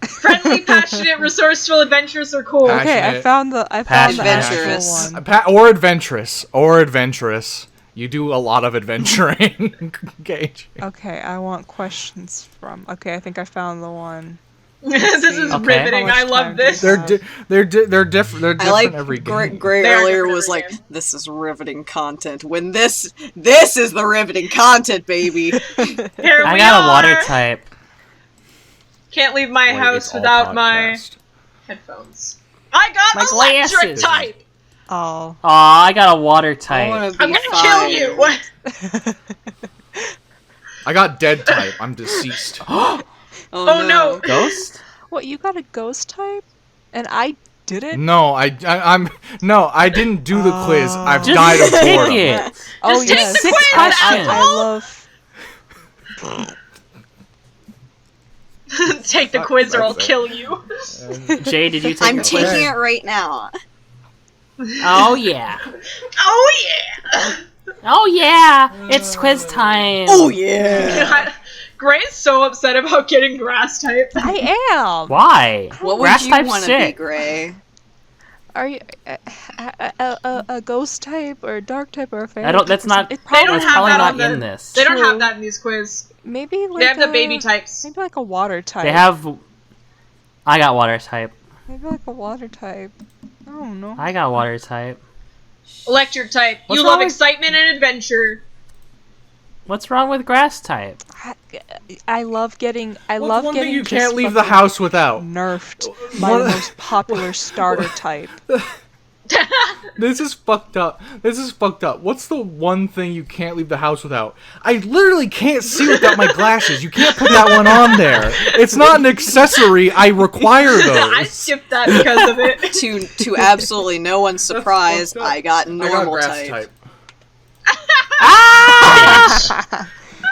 Speaker 2: Friendly, passionate, resourceful, adventurous, or cool.
Speaker 1: Passionate.
Speaker 5: Okay, I found the
Speaker 3: Passionate.
Speaker 5: actual
Speaker 4: Adventurous.
Speaker 5: one.
Speaker 1: Or adventurous. Or adventurous. You do a lot of adventuring. Gage.
Speaker 5: Okay, I want questions from. Okay, I think I found the one.
Speaker 2: This is
Speaker 3: Okay.
Speaker 2: riveting.
Speaker 5: How
Speaker 2: I
Speaker 5: much
Speaker 2: love
Speaker 5: time do
Speaker 2: this.
Speaker 5: you
Speaker 1: They're different
Speaker 4: I like
Speaker 1: every
Speaker 4: Gray,
Speaker 1: game.
Speaker 4: Gray
Speaker 2: They're
Speaker 4: earlier
Speaker 2: different
Speaker 4: was
Speaker 2: every
Speaker 4: like,
Speaker 2: game.
Speaker 4: this is riveting content. When this is the riveting content, baby.
Speaker 2: Here
Speaker 3: I
Speaker 2: we
Speaker 3: got
Speaker 2: are.
Speaker 3: a water type.
Speaker 2: Can't leave my
Speaker 1: Wait,
Speaker 2: house
Speaker 1: it's all
Speaker 2: without my
Speaker 1: podcast.
Speaker 2: headphones. I got
Speaker 3: My
Speaker 2: electric
Speaker 3: glasses.
Speaker 2: type.
Speaker 5: Oh.
Speaker 3: Aw, I got a water
Speaker 4: I
Speaker 3: type.
Speaker 4: want to be
Speaker 2: I'm gonna
Speaker 4: fine.
Speaker 2: kill you.
Speaker 1: I got dead type. I'm deceased.
Speaker 4: Oh,
Speaker 2: Oh no.
Speaker 3: Ghost?
Speaker 5: What, you got a ghost type? And I didn't?
Speaker 1: No, I didn't do the quiz. I've
Speaker 3: Just
Speaker 1: died of
Speaker 3: take
Speaker 1: boredom.
Speaker 3: it.
Speaker 5: Oh,
Speaker 2: Just take
Speaker 5: yes.
Speaker 2: the quiz,
Speaker 3: questions.
Speaker 5: I love.
Speaker 2: Take the quiz or I'll kill you.
Speaker 3: Jay, did you take
Speaker 4: I'm
Speaker 3: the
Speaker 4: taking
Speaker 3: quiz?
Speaker 4: it right now.
Speaker 3: Oh yeah.
Speaker 2: Oh yeah.
Speaker 3: Oh yeah. It's quiz time.
Speaker 4: Oh yeah.
Speaker 2: Gray's so upset about getting grass type.
Speaker 5: I am.
Speaker 3: Why?
Speaker 4: What would
Speaker 3: Grass
Speaker 4: you
Speaker 3: type's
Speaker 4: want to be,
Speaker 3: sick.
Speaker 4: Gray?
Speaker 5: Are you a ghost type or a dark type or a fairy?
Speaker 3: I don't. That's
Speaker 5: type or
Speaker 3: not.
Speaker 5: something? It
Speaker 2: They don't
Speaker 3: That's
Speaker 2: have
Speaker 3: probably
Speaker 2: that
Speaker 3: not
Speaker 2: on the-
Speaker 3: in this.
Speaker 2: They don't
Speaker 5: True.
Speaker 2: have that in these quiz.
Speaker 5: Maybe like
Speaker 2: They have the baby types.
Speaker 5: Maybe like a water type.
Speaker 3: They have. I got water type.
Speaker 5: Maybe like a water type. I don't know.
Speaker 3: I got water type.
Speaker 2: Electric type.
Speaker 3: What's
Speaker 2: You
Speaker 3: wrong
Speaker 2: love
Speaker 3: with-
Speaker 2: excitement and adventure.
Speaker 3: What's wrong with grass type?
Speaker 5: I love getting. I
Speaker 1: What's
Speaker 5: love
Speaker 1: one
Speaker 5: getting.
Speaker 1: thing you
Speaker 5: just
Speaker 1: can't leave the
Speaker 5: fucking
Speaker 1: house without?
Speaker 5: Nerfed by the most popular starter type.
Speaker 1: This is fucked up. This is fucked up. What's the one thing you can't leave the house without? I literally can't see without my glasses. You can't put that one on there. It's not an accessory. I require
Speaker 2: I
Speaker 1: those.
Speaker 2: skipped that because of it.
Speaker 4: To absolutely no one's surprise,
Speaker 1: fucked up.
Speaker 4: I got normal
Speaker 1: grass
Speaker 4: type.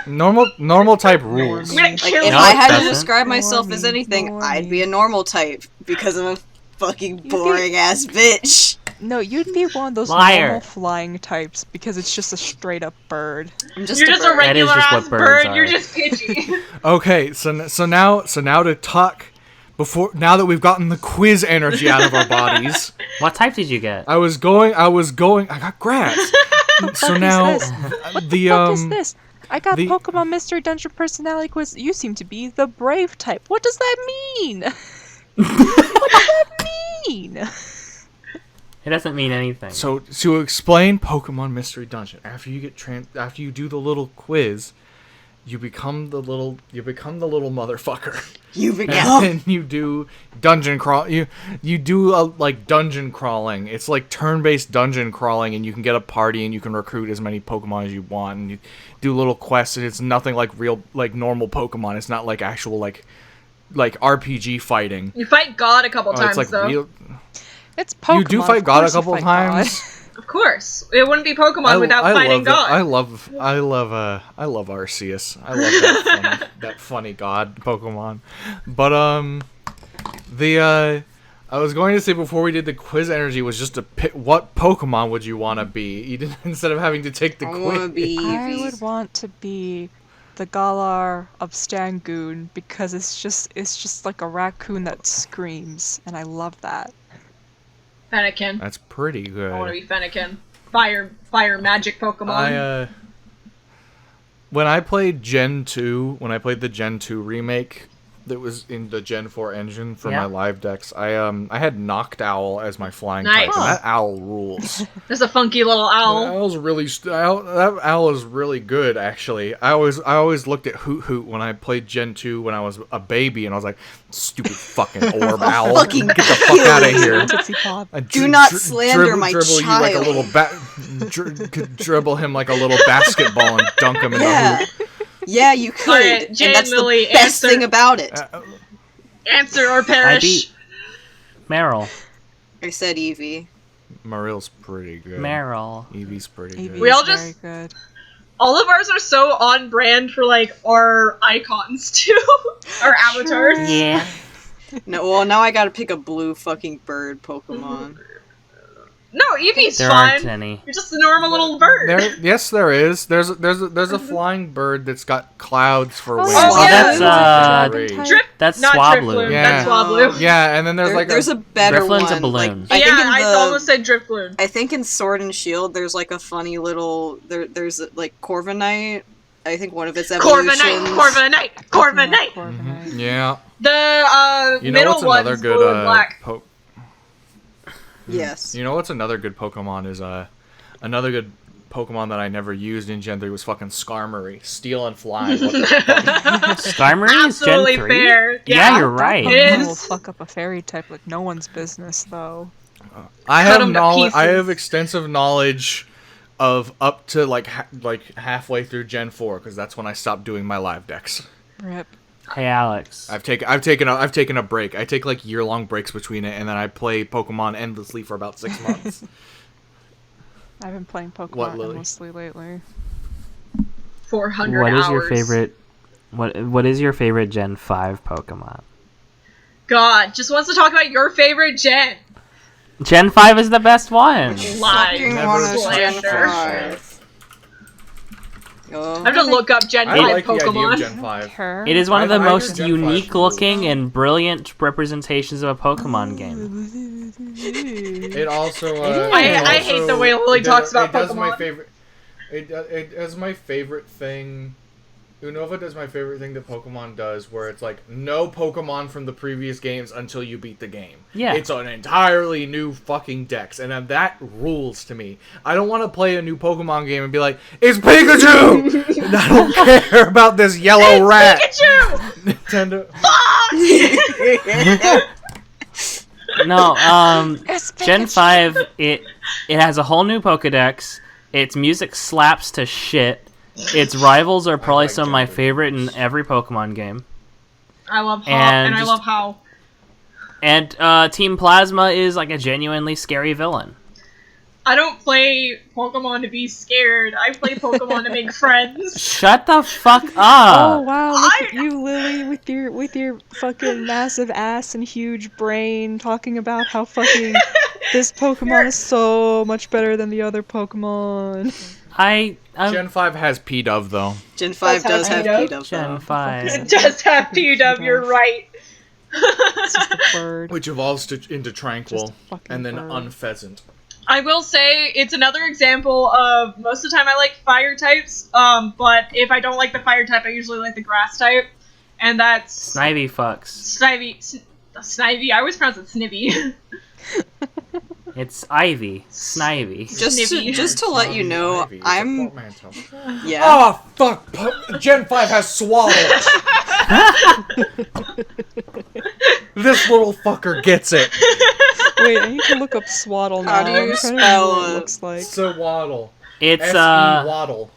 Speaker 1: Normal type rules.
Speaker 2: I'm gonna
Speaker 4: Like,
Speaker 2: kill
Speaker 4: if
Speaker 3: No,
Speaker 4: I
Speaker 3: it
Speaker 4: had to
Speaker 3: doesn't.
Speaker 4: describe myself as anything, I'd be a normal type because I'm a fucking boring ass bitch.
Speaker 5: No, you'd be one of those
Speaker 3: Liar.
Speaker 5: normal flying types because it's just a straight up bird.
Speaker 4: I'm just
Speaker 2: You're
Speaker 4: a
Speaker 2: just a
Speaker 4: bird.
Speaker 3: That is
Speaker 2: regular
Speaker 3: just
Speaker 2: ass
Speaker 3: what birds
Speaker 2: bird. You're
Speaker 3: are.
Speaker 2: just pitchy.
Speaker 1: Okay, so now to talk now that we've gotten the quiz energy out of our bodies.
Speaker 3: What type did you get?
Speaker 1: I got grass. So
Speaker 5: fuck is
Speaker 1: now
Speaker 5: this? What
Speaker 1: the
Speaker 5: the fuck is this? I got
Speaker 1: the-
Speaker 5: Pokemon Mystery Dungeon Personality Quiz. You seem to be the brave type. What does that mean? What does that mean?
Speaker 3: It doesn't mean anything.
Speaker 1: So to explain Pokemon Mystery Dungeon, after you do the little quiz, you become the little motherfucker.
Speaker 4: You
Speaker 1: And
Speaker 4: become.
Speaker 1: then you do dungeon crawl. You do like dungeon crawling. It's like turn-based dungeon crawling, and you can get a party and you can recruit as many Pokemon as you want, and you do little quests. And it's nothing like real normal Pokemon. It's not like actual like RPG fighting.
Speaker 2: You fight God a couple times
Speaker 1: It's like
Speaker 2: though.
Speaker 1: real.
Speaker 5: It's Pokemon.
Speaker 1: You do
Speaker 5: Of
Speaker 1: fight God a
Speaker 5: course you
Speaker 1: couple
Speaker 5: fight
Speaker 1: times.
Speaker 2: Of course, it wouldn't be Pokemon without fighting God.
Speaker 1: I love Arceus. I love that funny god Pokemon. But I was going to say before we did the quiz energy was just to pick what Pokemon would you want to be? You didn't, instead of having to take the
Speaker 4: I
Speaker 1: quiz.
Speaker 4: want to be
Speaker 5: I
Speaker 4: Eevee.
Speaker 5: would want to be the Galar of Stangoon because it's just like a raccoon that screams, and I love that.
Speaker 2: Fennekin.
Speaker 1: That's pretty good.
Speaker 2: I want to be Fennekin. Fire magic Pokemon.
Speaker 1: When I played Gen 2, when I played the Gen 2 remake that was in the Gen 4 engine for my live decks, I had Knocked Owl as my flying type,
Speaker 2: Nice.
Speaker 1: and that owl rules.
Speaker 2: There's a funky little
Speaker 1: That
Speaker 2: owl.
Speaker 1: owl's really that owl is really good actually. I always looked at Hoot Hoot when I played Gen 2 when I was a baby, and I was like, stupid fucking orb owl,
Speaker 4: Fucking
Speaker 1: get the fuck out of here.
Speaker 5: Tootsie Pop.
Speaker 1: I
Speaker 4: Do not slander my
Speaker 1: dribble
Speaker 4: child.
Speaker 1: you like a little dribble him like a little basketball and dunk him in the
Speaker 4: Yeah.
Speaker 1: hoop.
Speaker 4: Yeah, you could.
Speaker 2: Alright, Jay
Speaker 4: and that's
Speaker 2: and Lily,
Speaker 4: the best
Speaker 2: answer.
Speaker 4: thing about it.
Speaker 2: Answer or
Speaker 3: I
Speaker 2: perish.
Speaker 3: beat Meryl.
Speaker 4: I said Eevee.
Speaker 1: Maril's pretty good.
Speaker 3: Meryl.
Speaker 1: Eevee's pretty
Speaker 5: Eevee
Speaker 1: good.
Speaker 2: We all
Speaker 5: is
Speaker 2: just-
Speaker 5: very good.
Speaker 2: All of ours are so on brand for like our icons too, our avatars.
Speaker 3: Yeah.
Speaker 4: No, well, now I gotta pick a blue fucking bird Pokemon.
Speaker 2: No, Eevee's
Speaker 3: There
Speaker 2: fine.
Speaker 3: aren't any.
Speaker 2: You're just a normal little bird.
Speaker 1: Yes, there is. There's a flying bird that's got clouds for
Speaker 5: Oh,
Speaker 1: wings.
Speaker 2: yeah.
Speaker 3: Oh, that's
Speaker 5: Dragon type.
Speaker 2: Drip,
Speaker 3: that's
Speaker 2: not
Speaker 3: Swablu.
Speaker 2: Drifloon.
Speaker 1: Yeah.
Speaker 2: That's Swablu.
Speaker 1: Yeah, and then
Speaker 4: There's a better
Speaker 3: Drifloon's a
Speaker 4: one.
Speaker 3: balloon.
Speaker 4: Like, I think in
Speaker 2: I
Speaker 4: the,
Speaker 2: almost said Drifloon.
Speaker 4: I think in Sword and Shield, there's like a funny little. There's like Corviknight. I think one of its evolutions.
Speaker 2: Corviknight.
Speaker 5: Corviknight.
Speaker 1: Yeah.
Speaker 2: The
Speaker 1: You know
Speaker 2: middle
Speaker 1: what's another
Speaker 2: one's
Speaker 1: good
Speaker 2: blue and black.
Speaker 4: Yes.
Speaker 1: You know what's another good Pokemon is another good Pokemon that I never used in Gen 3 was fucking Skarmory. Steal and fly. What the fuck?
Speaker 3: Skarmory is Gen
Speaker 2: Absolutely
Speaker 3: 3?
Speaker 2: fair.
Speaker 3: Yeah,
Speaker 2: Yeah.
Speaker 3: you're right.
Speaker 2: It
Speaker 5: Will
Speaker 2: is.
Speaker 5: fuck up a fairy type like no one's business though.
Speaker 1: I
Speaker 2: Cut
Speaker 1: have
Speaker 2: 'em to
Speaker 1: knowledge. I
Speaker 2: pieces.
Speaker 1: have extensive knowledge of up to like halfway through Gen 4 because that's when I stopped doing my live decks.
Speaker 5: Rip.
Speaker 3: Hey, Alex.
Speaker 1: I've taken a break. I take like year-long breaks between it, and then I play Pokemon endlessly for about 6 months.
Speaker 5: I've been playing
Speaker 1: What,
Speaker 5: Pokemon
Speaker 1: Lily?
Speaker 5: endlessly lately.
Speaker 2: 400
Speaker 3: What
Speaker 2: hours.
Speaker 3: is your favorite? What is your favorite Gen 5 Pokemon?
Speaker 2: God, just wants to talk about your favorite gen.
Speaker 3: Gen 5 is the best one.
Speaker 2: Lies.
Speaker 4: Fucking
Speaker 1: Never
Speaker 4: one is Gen
Speaker 2: slander.
Speaker 4: 5. Oh.
Speaker 2: I have to look up Gen 5
Speaker 1: I like the idea
Speaker 2: Pokemon.
Speaker 1: of Gen 5.
Speaker 5: Her.
Speaker 3: It is one of
Speaker 1: I
Speaker 3: the
Speaker 1: heard
Speaker 3: most
Speaker 1: Gen 5
Speaker 3: unique
Speaker 1: rules.
Speaker 3: looking and brilliant representations of a Pokemon game.
Speaker 1: It also.
Speaker 2: I hate the way Lily talks about
Speaker 1: it does my
Speaker 2: Pokemon.
Speaker 1: favorite. It does my favorite thing. Unova does my favorite thing that Pokemon does, where it's like no Pokemon from the previous games until you beat the game.
Speaker 3: Yeah.
Speaker 1: It's an entirely new fucking dex, and that rules to me. I don't want to play a new Pokemon game and be like, it's Pikachu! I don't care about this yellow rat.
Speaker 2: Pikachu!
Speaker 1: Nintendo.
Speaker 3: No,
Speaker 5: It's
Speaker 3: Gen
Speaker 5: Pikachu.
Speaker 3: 5, it has a whole new Pokedex. Its music slaps to shit. Its rivals are probably
Speaker 1: like
Speaker 3: some of my
Speaker 1: Gen 5.
Speaker 3: favorite in every Pokemon game.
Speaker 2: I love Hawk,
Speaker 3: And
Speaker 2: and I
Speaker 3: just-
Speaker 2: love How.
Speaker 3: And Team Plasma is like a genuinely scary villain.
Speaker 2: I don't play Pokemon to be scared. I play Pokemon to make friends.
Speaker 3: Shut the fuck
Speaker 5: Oh
Speaker 3: up!
Speaker 5: wow, look at you, Lily, with your fucking massive ass and huge brain, talking about how fucking this Pokemon is so much better than the other Pokemon.
Speaker 3: I'm
Speaker 1: Gen 5 has P-Dove, though.
Speaker 4: Gen 5 does have
Speaker 2: P-Dove.
Speaker 4: P-Dove,
Speaker 3: Gen
Speaker 4: though.
Speaker 3: 5.
Speaker 2: It does have P-Dub, you're right.
Speaker 5: It's just a bird.
Speaker 1: Which evolves into Tranquil,
Speaker 5: Just a fucking
Speaker 1: and then
Speaker 5: bird.
Speaker 1: Unpheasant.
Speaker 2: I will say it's another example of most of the time I like fire types, but if I don't like the fire type, I usually like the grass type, and that's
Speaker 3: Snivy fucks.
Speaker 2: Snivy. I always pronounce it Snivy.
Speaker 3: It's Ivy. Snivy.
Speaker 2: Snivy.
Speaker 4: Just to let you know,
Speaker 1: Ivy, it's a
Speaker 4: I'm
Speaker 1: portmanteau.
Speaker 4: yeah.
Speaker 1: Oh, fuck! Gen 5 has Swaddle! This little fucker gets it.
Speaker 5: Wait, I need to look up Swaddle now.
Speaker 4: How do you
Speaker 5: I'm trying to
Speaker 4: spell
Speaker 5: know what
Speaker 4: it?
Speaker 5: it looks like.
Speaker 1: Swaddle.
Speaker 3: It's
Speaker 1: S-E-Waddle.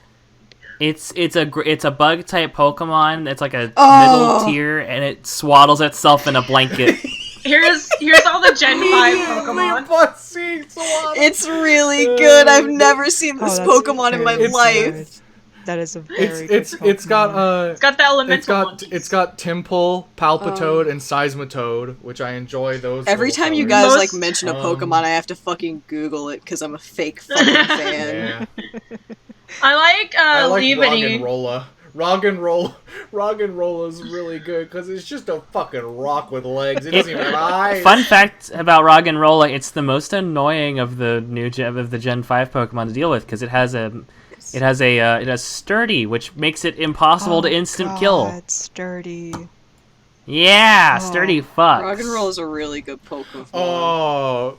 Speaker 3: it's a bug type Pokemon. It's like a
Speaker 4: Oh.
Speaker 3: middle tier, and it swaddles itself in a blanket.
Speaker 2: Here's all the Gen 5 Pokemon.
Speaker 4: It's really good. I've never seen this
Speaker 5: that's
Speaker 4: Pokemon in my
Speaker 5: very
Speaker 4: life.
Speaker 5: good. That is a very
Speaker 1: It's
Speaker 5: good
Speaker 1: got
Speaker 5: Pokemon.
Speaker 2: It's got the elemental monkeys.
Speaker 1: it's got Timple, Palpitoad, and Seismitoad, which I enjoy those.
Speaker 4: Every
Speaker 1: little
Speaker 4: time you
Speaker 1: fellas.
Speaker 4: guys
Speaker 2: Most-
Speaker 4: like mention a Pokemon, I have to fucking Google it because I'm a fake fucking fan.
Speaker 1: Yeah.
Speaker 2: I like
Speaker 1: I like
Speaker 2: Leaveney.
Speaker 1: Roggenrola. Roggenrola's really good because it's just a fucking rock with legs. It doesn't even have eyes.
Speaker 3: Fun fact about Roggenrola: it's the most annoying of the Gen 5 Pokemon to deal with because it has sturdy, which makes it impossible to instant kill.
Speaker 5: God, sturdy.
Speaker 3: Yeah,
Speaker 4: Oh,
Speaker 3: sturdy fucks.
Speaker 4: Roggenrola is a really good Pokemon.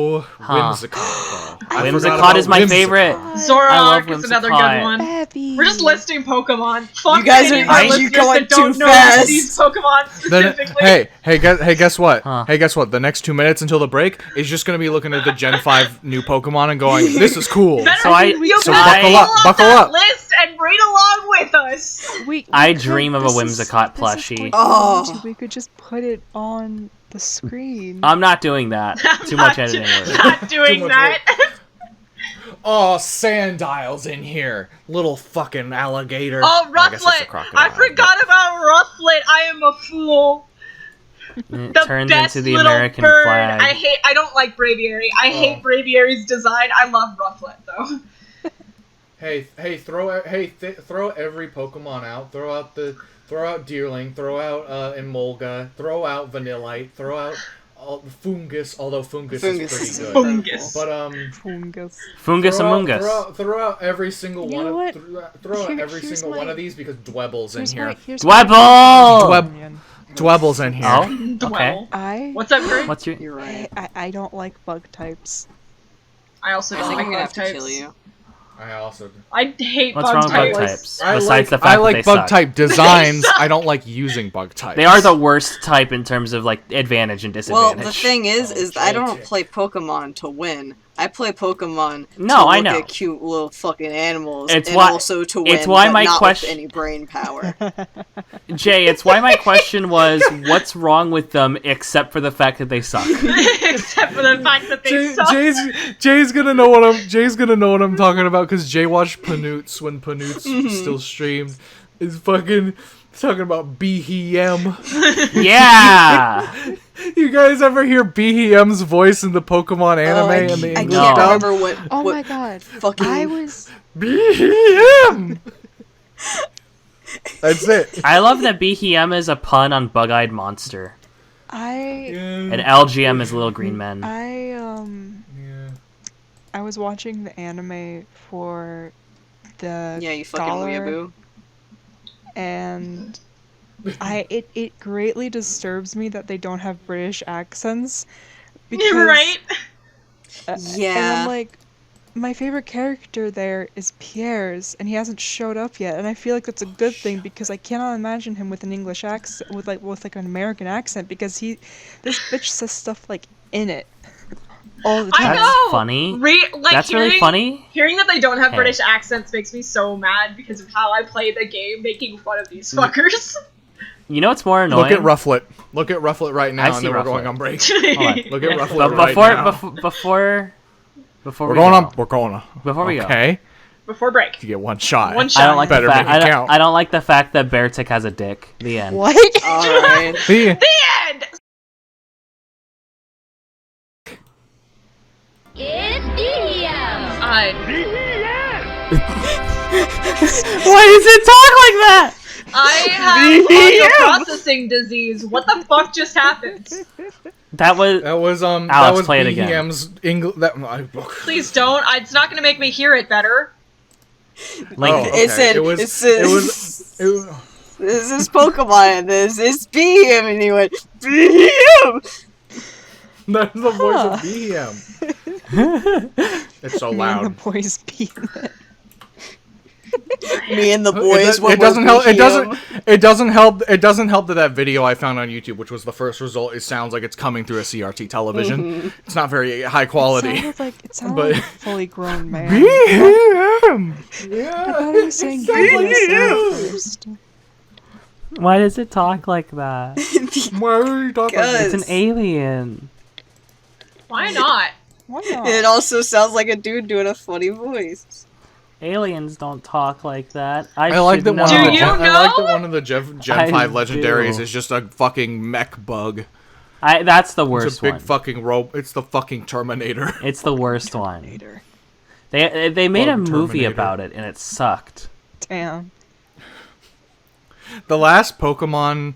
Speaker 1: Whimsicott. though. I forgot
Speaker 3: Whimsicott
Speaker 1: about
Speaker 3: is my
Speaker 1: Whimsicott.
Speaker 3: favorite. I love
Speaker 2: Zoroark is another
Speaker 3: Whimsicott.
Speaker 2: good one.
Speaker 5: Babby.
Speaker 2: We're just listing Pokemon. Fuck
Speaker 4: You guys
Speaker 2: any
Speaker 4: are-
Speaker 2: of our
Speaker 4: you
Speaker 2: listeners
Speaker 4: going
Speaker 2: that don't
Speaker 4: too
Speaker 2: know
Speaker 4: fast.
Speaker 2: these Pokemon specifically.
Speaker 1: Guess what?
Speaker 3: Huh.
Speaker 1: Hey, guess what? The next 2 minutes until the break is just gonna be looking at the Gen 5 new Pokemon and going, "This is cool."
Speaker 2: Better
Speaker 3: So I-
Speaker 2: you
Speaker 3: so
Speaker 2: better
Speaker 3: I-
Speaker 2: pull up
Speaker 1: buckle
Speaker 2: that
Speaker 1: up.
Speaker 2: list and read along with us.
Speaker 3: I dream of a Whimsicott plushie.
Speaker 4: Oh.
Speaker 5: We could just put it on the screen.
Speaker 3: I'm not doing that. Too much editing work.
Speaker 2: Not doing
Speaker 1: much
Speaker 2: that.
Speaker 1: Oh, Sandile's in here, little fucking alligator.
Speaker 2: Oh,
Speaker 1: I guess that's a
Speaker 2: Rufflet!
Speaker 1: crocodile.
Speaker 2: I forgot about Rufflet. I am a fool.
Speaker 3: It
Speaker 2: The
Speaker 3: turns
Speaker 2: best
Speaker 3: into the
Speaker 2: little
Speaker 3: American
Speaker 2: bird.
Speaker 3: flag.
Speaker 2: I don't like Braviary. I hate Braviary's design. I love Rufflet though.
Speaker 1: Throw every Pokemon out. Throw out Deerling. Throw out Emolga. Throw out Vanillite. Throw out Fungus. Although Fungus is
Speaker 4: Fungus
Speaker 1: pretty
Speaker 4: is
Speaker 1: good.
Speaker 2: Fungus.
Speaker 1: But
Speaker 5: Fungus.
Speaker 3: Fungus Among Us.
Speaker 1: Throw out every single
Speaker 5: You
Speaker 1: one.
Speaker 5: know what?
Speaker 1: Throw out
Speaker 5: Here-
Speaker 1: every
Speaker 5: here's
Speaker 1: single
Speaker 5: my-
Speaker 1: one of these because Dwebble's in here.
Speaker 3: Dwebble!
Speaker 1: Dwebble's in here.
Speaker 3: Oh, okay.
Speaker 2: Dwell. What's up, Greg?
Speaker 3: What's your?
Speaker 4: You're right.
Speaker 5: I don't like bug types.
Speaker 2: I also
Speaker 4: I
Speaker 2: don't
Speaker 4: think
Speaker 2: like
Speaker 4: I'm gonna
Speaker 2: bug
Speaker 4: have to
Speaker 2: types.
Speaker 4: kill you.
Speaker 1: I also.
Speaker 2: I hate
Speaker 3: What's
Speaker 2: bug
Speaker 3: wrong with bug
Speaker 2: types.
Speaker 3: types? Besides the fact
Speaker 1: I
Speaker 3: that
Speaker 1: like
Speaker 3: they
Speaker 1: bug
Speaker 3: suck.
Speaker 1: type designs.
Speaker 2: suck.
Speaker 1: I don't like using bug types.
Speaker 3: They are the worst type in terms of like advantage and
Speaker 4: Well,
Speaker 3: disadvantage.
Speaker 4: the thing is I don't
Speaker 1: Joltik.
Speaker 4: play Pokemon to win. I play Pokemon
Speaker 3: No,
Speaker 4: to
Speaker 3: I
Speaker 4: look
Speaker 3: know.
Speaker 4: at cute little fucking animals,
Speaker 3: It's
Speaker 4: and
Speaker 3: why-
Speaker 4: also to win,
Speaker 3: it's why
Speaker 4: but
Speaker 3: my
Speaker 4: not
Speaker 3: question-
Speaker 4: with any brain power.
Speaker 3: Jay, it's why my question was, what's wrong with them except for the fact that they suck?
Speaker 2: Except for the fact that they suck.
Speaker 1: Jay's gonna know what I'm talking about because Jay watched Panoots when Panoots still streamed. Is fucking talking about BHM.
Speaker 3: Yeah.
Speaker 1: You guys ever hear BHM's voice in the Pokemon anime and the
Speaker 4: I
Speaker 1: English
Speaker 4: can't
Speaker 1: dub?
Speaker 4: remember what.
Speaker 5: Oh
Speaker 4: what
Speaker 5: my god.
Speaker 4: Fucking.
Speaker 5: I was
Speaker 1: BHM! That's it.
Speaker 3: I love that BHM is a pun on Bug-Eyed Monster. And LGM is Little Green Men.
Speaker 5: I was watching the anime for the
Speaker 4: Yeah, you fucking
Speaker 5: dollar,
Speaker 4: weeaboo.
Speaker 5: and it greatly disturbs me that they don't have British accents. Because,
Speaker 2: Right?
Speaker 4: Yeah.
Speaker 5: And I'm like, my favorite character there is Pierre's, and he hasn't showed up yet, and I feel like that's a good thing because I cannot imagine him with an English accent, with an American accent, because this bitch says stuff like in it all the time.
Speaker 2: I
Speaker 3: That's
Speaker 2: know.
Speaker 3: funny. That's
Speaker 2: hearing,
Speaker 3: really funny.
Speaker 2: Hearing that they don't have
Speaker 3: Hey.
Speaker 2: British accents makes me so mad because of how I play the game, making fun of these fuckers.
Speaker 3: You know what's more annoying?
Speaker 1: Look at Rufflet. Look at Rufflet right now,
Speaker 3: I
Speaker 1: and
Speaker 3: see
Speaker 1: then we're
Speaker 3: Rufflet.
Speaker 1: going on break.
Speaker 3: Hold on.
Speaker 1: Look at Rufflet
Speaker 3: But
Speaker 1: right now.
Speaker 3: before
Speaker 1: We're
Speaker 3: we
Speaker 1: going
Speaker 3: go,
Speaker 1: on. We're going on.
Speaker 3: Before we go.
Speaker 1: Okay.
Speaker 2: Before break.
Speaker 1: You get one shot.
Speaker 2: One shot.
Speaker 3: I don't like
Speaker 1: Better
Speaker 3: the fact.
Speaker 1: make it count.
Speaker 3: I don't like the fact that Beartick has a dick. The end.
Speaker 5: What?
Speaker 4: Alright.
Speaker 1: The-
Speaker 2: The end!
Speaker 6: It's DDM!
Speaker 3: Why does it talk like that?
Speaker 2: I have audio processing disease. What the fuck just happened?
Speaker 3: That was
Speaker 1: That was
Speaker 3: Alex,
Speaker 1: that was
Speaker 3: play it again.
Speaker 1: BHM's English. That
Speaker 2: Please don't. It's not going to make me hear it better.
Speaker 3: Link.
Speaker 1: Oh, okay.
Speaker 4: It said.
Speaker 1: It was.
Speaker 4: It said.
Speaker 1: It was. It was
Speaker 4: This is Pokemon, and this is BM, and he went BM.
Speaker 1: that's the voice
Speaker 5: Huh.
Speaker 1: of BHM. It's so
Speaker 5: Me and the
Speaker 1: loud.
Speaker 5: boys beating it.
Speaker 4: Me and the boys.
Speaker 1: It doesn't help. It doesn't. It doesn't help. It doesn't help that video I found on YouTube, which was the first result, it sounds like it's coming through a CRT television. It's not very high quality.
Speaker 5: It sounded
Speaker 1: But-
Speaker 5: like a fully grown man.
Speaker 1: BHM.
Speaker 5: I thought he was saying
Speaker 1: sounds like
Speaker 5: BDSM
Speaker 1: you.
Speaker 5: first.
Speaker 3: Why does it talk like that?
Speaker 1: Why are you talking?
Speaker 4: Because-
Speaker 3: It's an alien.
Speaker 2: Why not?
Speaker 5: Why not?
Speaker 4: It also sounds like a dude doing a funny voice.
Speaker 3: Aliens don't talk like that.
Speaker 1: I like that one.
Speaker 2: Do
Speaker 1: Of the
Speaker 2: you
Speaker 1: Gen, I like that
Speaker 2: know?
Speaker 1: one of the Gen
Speaker 3: I
Speaker 1: 5 legendaries
Speaker 3: do.
Speaker 1: is just a fucking mech bug.
Speaker 3: That's the
Speaker 1: It's
Speaker 3: worst
Speaker 1: a big
Speaker 3: one.
Speaker 1: fucking rope. It's the fucking Terminator.
Speaker 3: It's the worst one. They made a
Speaker 1: Bug
Speaker 3: movie
Speaker 1: Terminator.
Speaker 3: about it and it sucked.
Speaker 5: Damn.
Speaker 1: The last Pokemon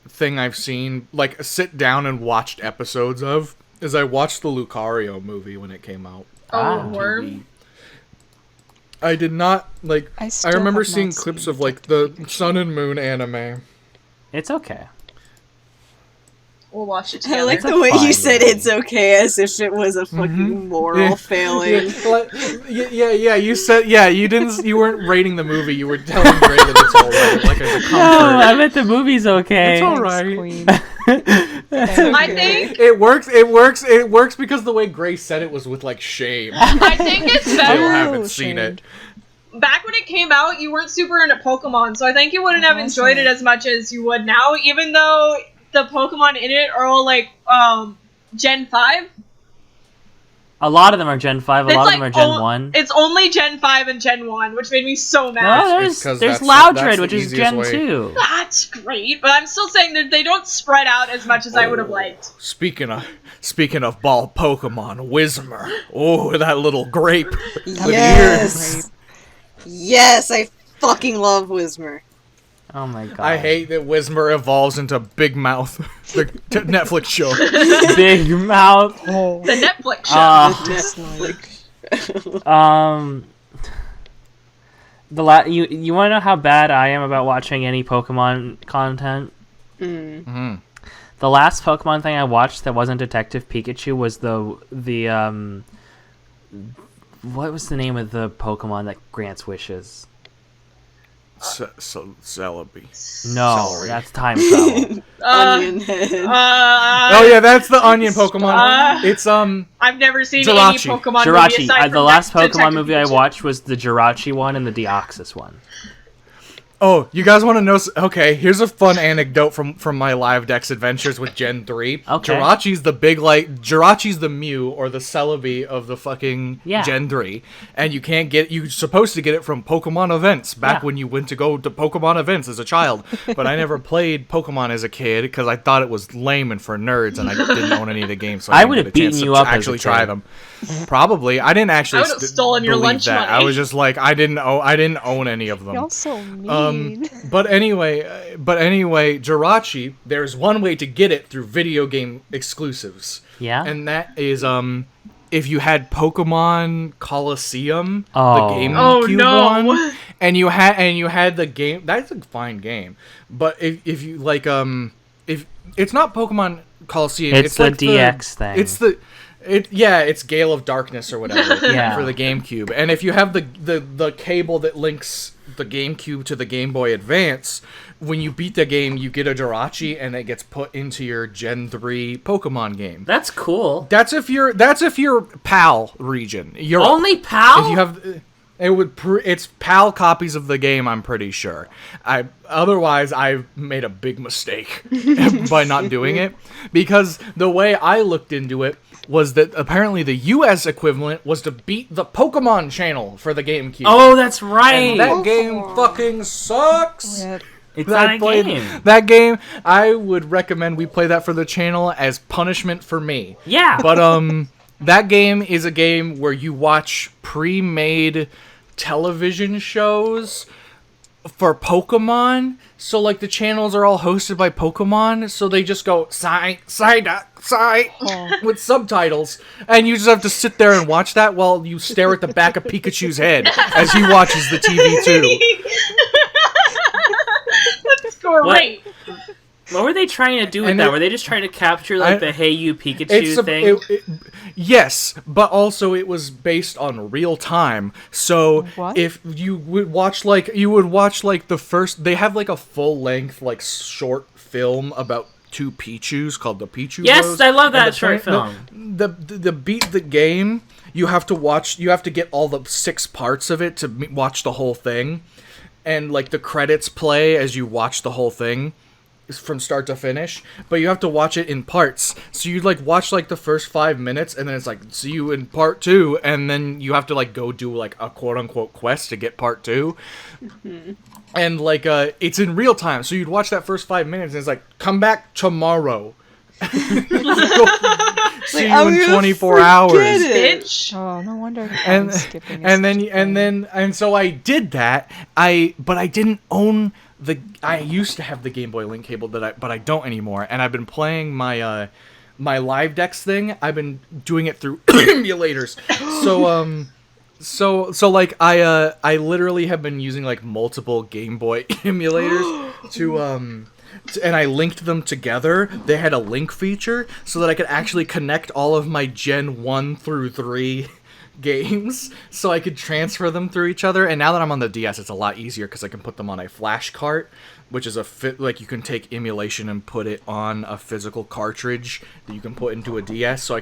Speaker 1: thing I've seen, like sit down and watched episodes of, is I watched the Lucario movie when it came out.
Speaker 2: Oh,
Speaker 3: Ah.
Speaker 2: worm.
Speaker 1: I did not like.
Speaker 5: I
Speaker 1: I
Speaker 5: still
Speaker 1: remember
Speaker 5: have not
Speaker 1: seeing
Speaker 5: seen
Speaker 1: clips of like the Sun and Moon anime.
Speaker 3: It's okay.
Speaker 2: We'll watch it
Speaker 4: I
Speaker 2: together.
Speaker 4: like
Speaker 3: It's a
Speaker 4: the way
Speaker 3: fine
Speaker 4: you said
Speaker 3: movie.
Speaker 4: it's okay, as if it was a fucking moral
Speaker 1: Yeah.
Speaker 4: failing.
Speaker 1: Yeah. You said you didn't. You weren't rating the movie. You were telling Gray that it's alright, like as a
Speaker 3: No, I
Speaker 1: comfort.
Speaker 3: meant the movie's okay.
Speaker 1: It's all
Speaker 5: Thanks,
Speaker 1: right.
Speaker 5: Queen.
Speaker 2: I think
Speaker 1: It works because the way Gray said it was with like shame.
Speaker 2: I think it's
Speaker 1: Still
Speaker 2: better.
Speaker 1: haven't seen it.
Speaker 2: Back when it came out, you weren't super into Pokemon, so I think you wouldn't have enjoyed it as much as you would now, even though the Pokemon in it are all like Gen 5.
Speaker 3: A lot of them are Gen 5, a lot of them are Gen 1.
Speaker 2: It's only Gen 5 and Gen 1, which made me so
Speaker 3: No,
Speaker 2: mad.
Speaker 1: It's 'cause
Speaker 3: there's
Speaker 1: that's
Speaker 3: Loudred,
Speaker 1: the
Speaker 3: which is
Speaker 1: easiest
Speaker 3: Gen
Speaker 1: way.
Speaker 3: 2.
Speaker 2: That's great, but I'm still saying that they don't spread out as much as I would have liked.
Speaker 1: Speaking of ball Pokemon, Whismur. Oh, that little grape.
Speaker 4: Yes. Yes, I fucking love Whismur.
Speaker 3: Oh my god.
Speaker 1: I hate that Whismur evolves into Big Mouth, the Netflix show.
Speaker 3: Big Mouth.
Speaker 2: The Netflix show.
Speaker 4: Dislike.
Speaker 3: You want to know how bad I am about watching any Pokemon content?
Speaker 1: Mhm.
Speaker 3: The last Pokemon thing I watched that wasn't Detective Pikachu was the what was the name of the Pokemon that grants wishes?
Speaker 1: Celebi.
Speaker 3: No,
Speaker 1: Celery.
Speaker 3: that's time travel.
Speaker 4: Onion head.
Speaker 1: Oh yeah, that's the onion Pokemon. It's
Speaker 2: I've never seen
Speaker 1: Jirachi.
Speaker 2: any Pokemon movie
Speaker 3: Jirachi.
Speaker 2: aside
Speaker 3: The
Speaker 2: from
Speaker 3: last
Speaker 2: Detective
Speaker 3: Pokemon movie I
Speaker 2: Pikachu.
Speaker 3: watched was the Jirachi one and the Deoxys one.
Speaker 1: Oh, you guys want to know? Okay, here's a fun anecdote from my live Dex adventures with Gen 3.
Speaker 3: Okay.
Speaker 1: Jirachi's the Mew or the Celebi of the fucking Gen 3. And you're supposed to get it from Pokemon events back when you went to go to Pokemon events as a child. But I never played Pokemon as a kid because I thought it was lame and for nerds and I didn't own any of the games. So I
Speaker 3: would
Speaker 1: didn't
Speaker 3: have
Speaker 1: get a chance
Speaker 3: beaten
Speaker 1: to
Speaker 3: you up as a
Speaker 1: actually
Speaker 3: kid.
Speaker 1: try them. Probably. I didn't actually
Speaker 2: I would have stolen your
Speaker 1: believe
Speaker 2: lunch
Speaker 1: that.
Speaker 2: money.
Speaker 1: I was just like, I didn't own any of them.
Speaker 5: Y'all so mean.
Speaker 1: But anyway, Jirachi, there's one way to get it through video game exclusives.
Speaker 3: Yeah.
Speaker 1: And that is if you had Pokemon Coliseum, the
Speaker 3: Oh.
Speaker 1: GameCube one, and you had the game. That's a fine game. But if you like if it's not Pokemon Coliseum,
Speaker 3: It's the
Speaker 1: like
Speaker 3: DX thing.
Speaker 1: It's Gale of Darkness or whatever
Speaker 3: Yeah.
Speaker 1: for the GameCube. And if you have the cable that links the GameCube to the Game Boy Advance, when you beat the game, you get a Jirachi and it gets put into your Gen 3 Pokemon game.
Speaker 3: That's cool.
Speaker 1: That's if you're PAL region. You're
Speaker 3: Only PAL?
Speaker 1: If you have it's PAL copies of the game, I'm pretty sure. Otherwise I've made a big mistake by not doing it, because the way I looked into it was that apparently the US equivalent was to beat the Pokemon channel for the GameCube.
Speaker 3: Oh, that's right.
Speaker 1: And that game fucking sucks.
Speaker 5: Rip.
Speaker 3: It's not a game.
Speaker 1: That game, I would recommend we play that for the channel as punishment for me.
Speaker 3: Yeah.
Speaker 1: But that game is a game where you watch pre-made television shows for Pokemon. So like the channels are all hosted by Pokemon, so they just go sigh with subtitles, and you just have to sit there and watch that while you stare at the back of Pikachu's head as he watches the TV too.
Speaker 2: That's great.
Speaker 3: What were they trying to do with
Speaker 1: And
Speaker 3: that? Were they just trying to capture the Hey You Pikachu thing?
Speaker 1: Yes, but also it was based on real time. So
Speaker 5: What?
Speaker 1: if you would watch the first, they have like a full length like short film about two Pichus called the Pichu
Speaker 3: Yes,
Speaker 1: Bros.
Speaker 3: I love
Speaker 1: And
Speaker 3: that
Speaker 1: the
Speaker 3: short
Speaker 1: par-
Speaker 3: film.
Speaker 1: The beat the game, you have to get all the 6 parts of it to watch the whole thing, and like the credits play as you watch the whole thing from start to finish, but you have to watch it in parts. So you like watch like the first 5 minutes, and then it's like, see you in part 2, and then you have to like go do like a quote unquote quest to get part 2. And like it's in real time, so you'd watch that first 5 minutes and it's like, come back tomorrow. See you in 24 hours.
Speaker 2: Bitch.
Speaker 5: Oh, no wonder.
Speaker 1: And
Speaker 5: skipping
Speaker 1: and so I did that. But I didn't own I used to have the Game Boy Link cable but I don't anymore. And I've been playing my my Live Dex thing. I've been doing it through emulators. So like I literally have been using like multiple Game Boy emulators to and I linked them together. They had a link feature so that I could actually connect all of my Gen 1 through 3 games, so I could transfer them through each other. And now that I'm on the DS, it's a lot easier because I can put them on a flash cart, which is like you can take emulation and put it on a physical cartridge that you can put into a DS. So I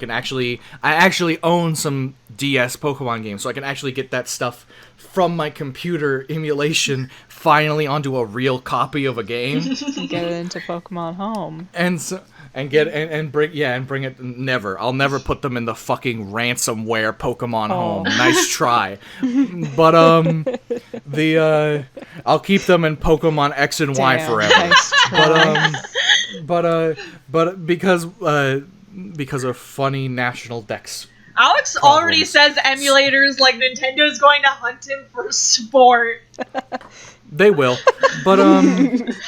Speaker 1: actually own some DS Pokemon games, so I can actually get that stuff from my computer emulation finally onto a real copy of a game.
Speaker 5: Get it into Pokemon Home.
Speaker 1: And so bring it. I'll never put them in the fucking ransomware Pokemon Home. Nice try, but I'll keep them in Pokemon X and Y
Speaker 5: Damn,
Speaker 1: forever.
Speaker 5: nice try.
Speaker 1: But because of funny national Dex.
Speaker 2: Alex already says emulators like Nintendo's going to hunt him for sport.
Speaker 1: They will, but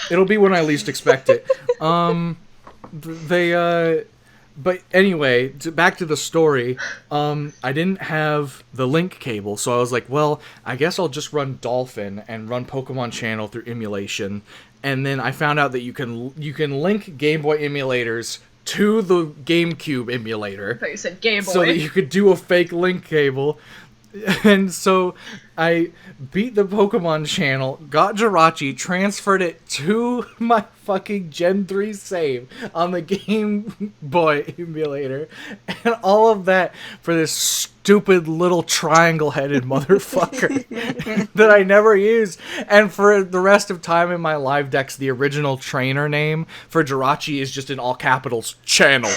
Speaker 1: it'll be when I least expect it. But anyway, back to the story. I didn't have the link cable, so I was like, well, I guess I'll just run Dolphin and run Pokemon Channel through emulation. And then I found out that you can link Game Boy emulators to the GameCube emulator.
Speaker 2: I thought you said Game Boy.
Speaker 1: So that you could do a fake link cable. And so I beat the Pokemon channel, got Jirachi, transferred it to my fucking Gen 3 save on the Game Boy emulator, and all of that for this stupid little triangle-headed motherfucker that I never used. And for the rest of time in my live decks, the original trainer name for Jirachi is just in all capitals, Channel.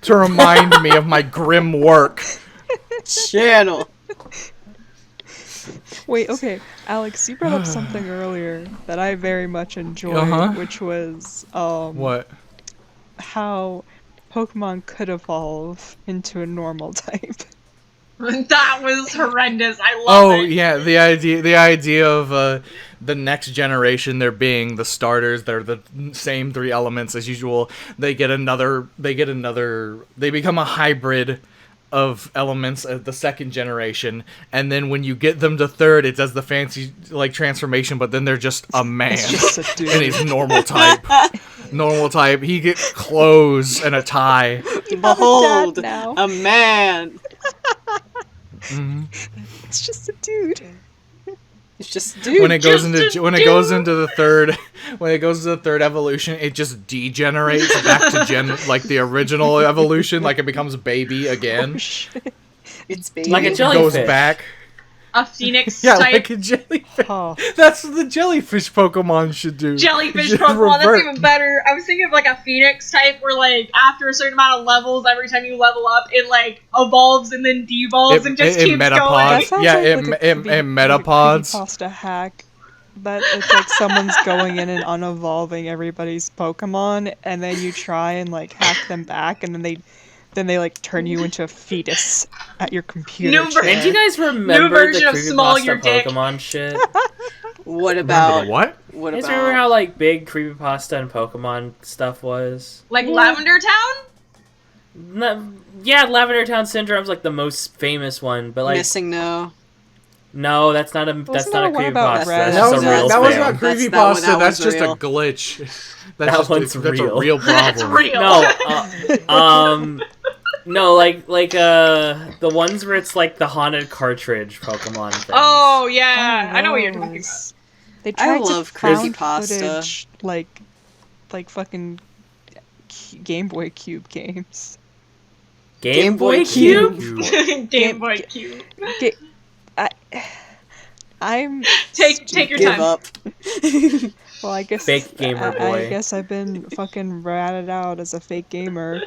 Speaker 1: To remind me of my grim work.
Speaker 4: Channel.
Speaker 5: Wait, okay, Alex, you brought up something earlier that I very much enjoyed, which was
Speaker 1: What?
Speaker 5: how Pokemon could evolve into a normal type.
Speaker 2: That was horrendous. I love it.
Speaker 1: Oh yeah, the idea of the next generation, there being the starters, they're the same 3 elements as usual. They become a hybrid of elements of the second generation, and then when you get them to third, it does the fancy like transformation, but then they're just a man
Speaker 5: Just a dude.
Speaker 1: and he's normal type. Normal type. He gets clothes and a tie.
Speaker 4: Behold,
Speaker 5: now.
Speaker 4: a man.
Speaker 5: It's just a dude.
Speaker 4: It's just a dude.
Speaker 1: When it goes
Speaker 2: Just
Speaker 1: into the third evolution, it just degenerates back to like the original evolution, like it becomes baby again.
Speaker 5: Oh, shit.
Speaker 4: It's baby.
Speaker 3: Like a
Speaker 1: Goes
Speaker 3: jellyfish.
Speaker 1: back.
Speaker 2: A phoenix
Speaker 1: Yeah,
Speaker 2: type
Speaker 1: like a jellyfish.
Speaker 5: Oh.
Speaker 1: That's what the jellyfish Pokemon should do.
Speaker 2: jellyfish
Speaker 1: Should
Speaker 2: Pokemon. That's
Speaker 1: revert.
Speaker 2: even better. I was thinking of like a phoenix type where like after a certain amount of levels, every time you level up, it like evolves and then devolves and just keeps
Speaker 5: That
Speaker 1: metapods.
Speaker 5: sounds
Speaker 1: Yeah,
Speaker 5: like
Speaker 1: it
Speaker 5: a
Speaker 1: metapods.
Speaker 5: creepypasta hack. That it's like someone's going in and unevolving everybody's Pokemon, and then you try and like hack them back, and then they like turn you into a fetus at your computer
Speaker 2: New
Speaker 5: chair.
Speaker 3: And do you guys remember
Speaker 2: version
Speaker 3: the
Speaker 2: of Small Your
Speaker 3: creepypasta
Speaker 2: Dick.
Speaker 3: Pokemon shit?
Speaker 4: What
Speaker 1: Remember
Speaker 4: about
Speaker 1: the what?
Speaker 4: What
Speaker 3: You guys
Speaker 4: about?
Speaker 3: remember how like big creepypasta and Pokemon stuff was?
Speaker 2: like Lavender Town.
Speaker 3: Yeah, Lavender Town Syndrome's like the most famous one, but like
Speaker 4: Missing no.
Speaker 3: no, that's not a
Speaker 5: Wasn't there one about
Speaker 3: creepypasta.
Speaker 5: Red?
Speaker 3: That's
Speaker 1: That
Speaker 3: just
Speaker 1: was
Speaker 3: a real
Speaker 1: that was
Speaker 3: spam.
Speaker 1: not
Speaker 4: That's
Speaker 1: creepypasta.
Speaker 4: that one- that
Speaker 1: That's
Speaker 4: one's
Speaker 1: just
Speaker 4: real.
Speaker 1: a glitch.
Speaker 3: That one's
Speaker 1: that's
Speaker 3: real.
Speaker 1: a real
Speaker 2: That's
Speaker 1: problem.
Speaker 2: real.
Speaker 3: No, like the ones where it's like the haunted cartridge Pokemon things.
Speaker 2: Oh yeah, I know what you're talking about.
Speaker 5: Those. They
Speaker 4: I
Speaker 5: tried
Speaker 4: love
Speaker 5: to found
Speaker 4: creepypasta.
Speaker 5: footage like fucking Game Boy Cube games.
Speaker 3: Game Boy
Speaker 4: Boy
Speaker 3: Cube?
Speaker 2: Game Boy Cube.
Speaker 5: I'm
Speaker 2: Take your
Speaker 4: Give
Speaker 2: time.
Speaker 4: up.
Speaker 5: well. I guess
Speaker 3: Fake gamer boy.
Speaker 5: I guess I've been fucking ratted out as a fake gamer.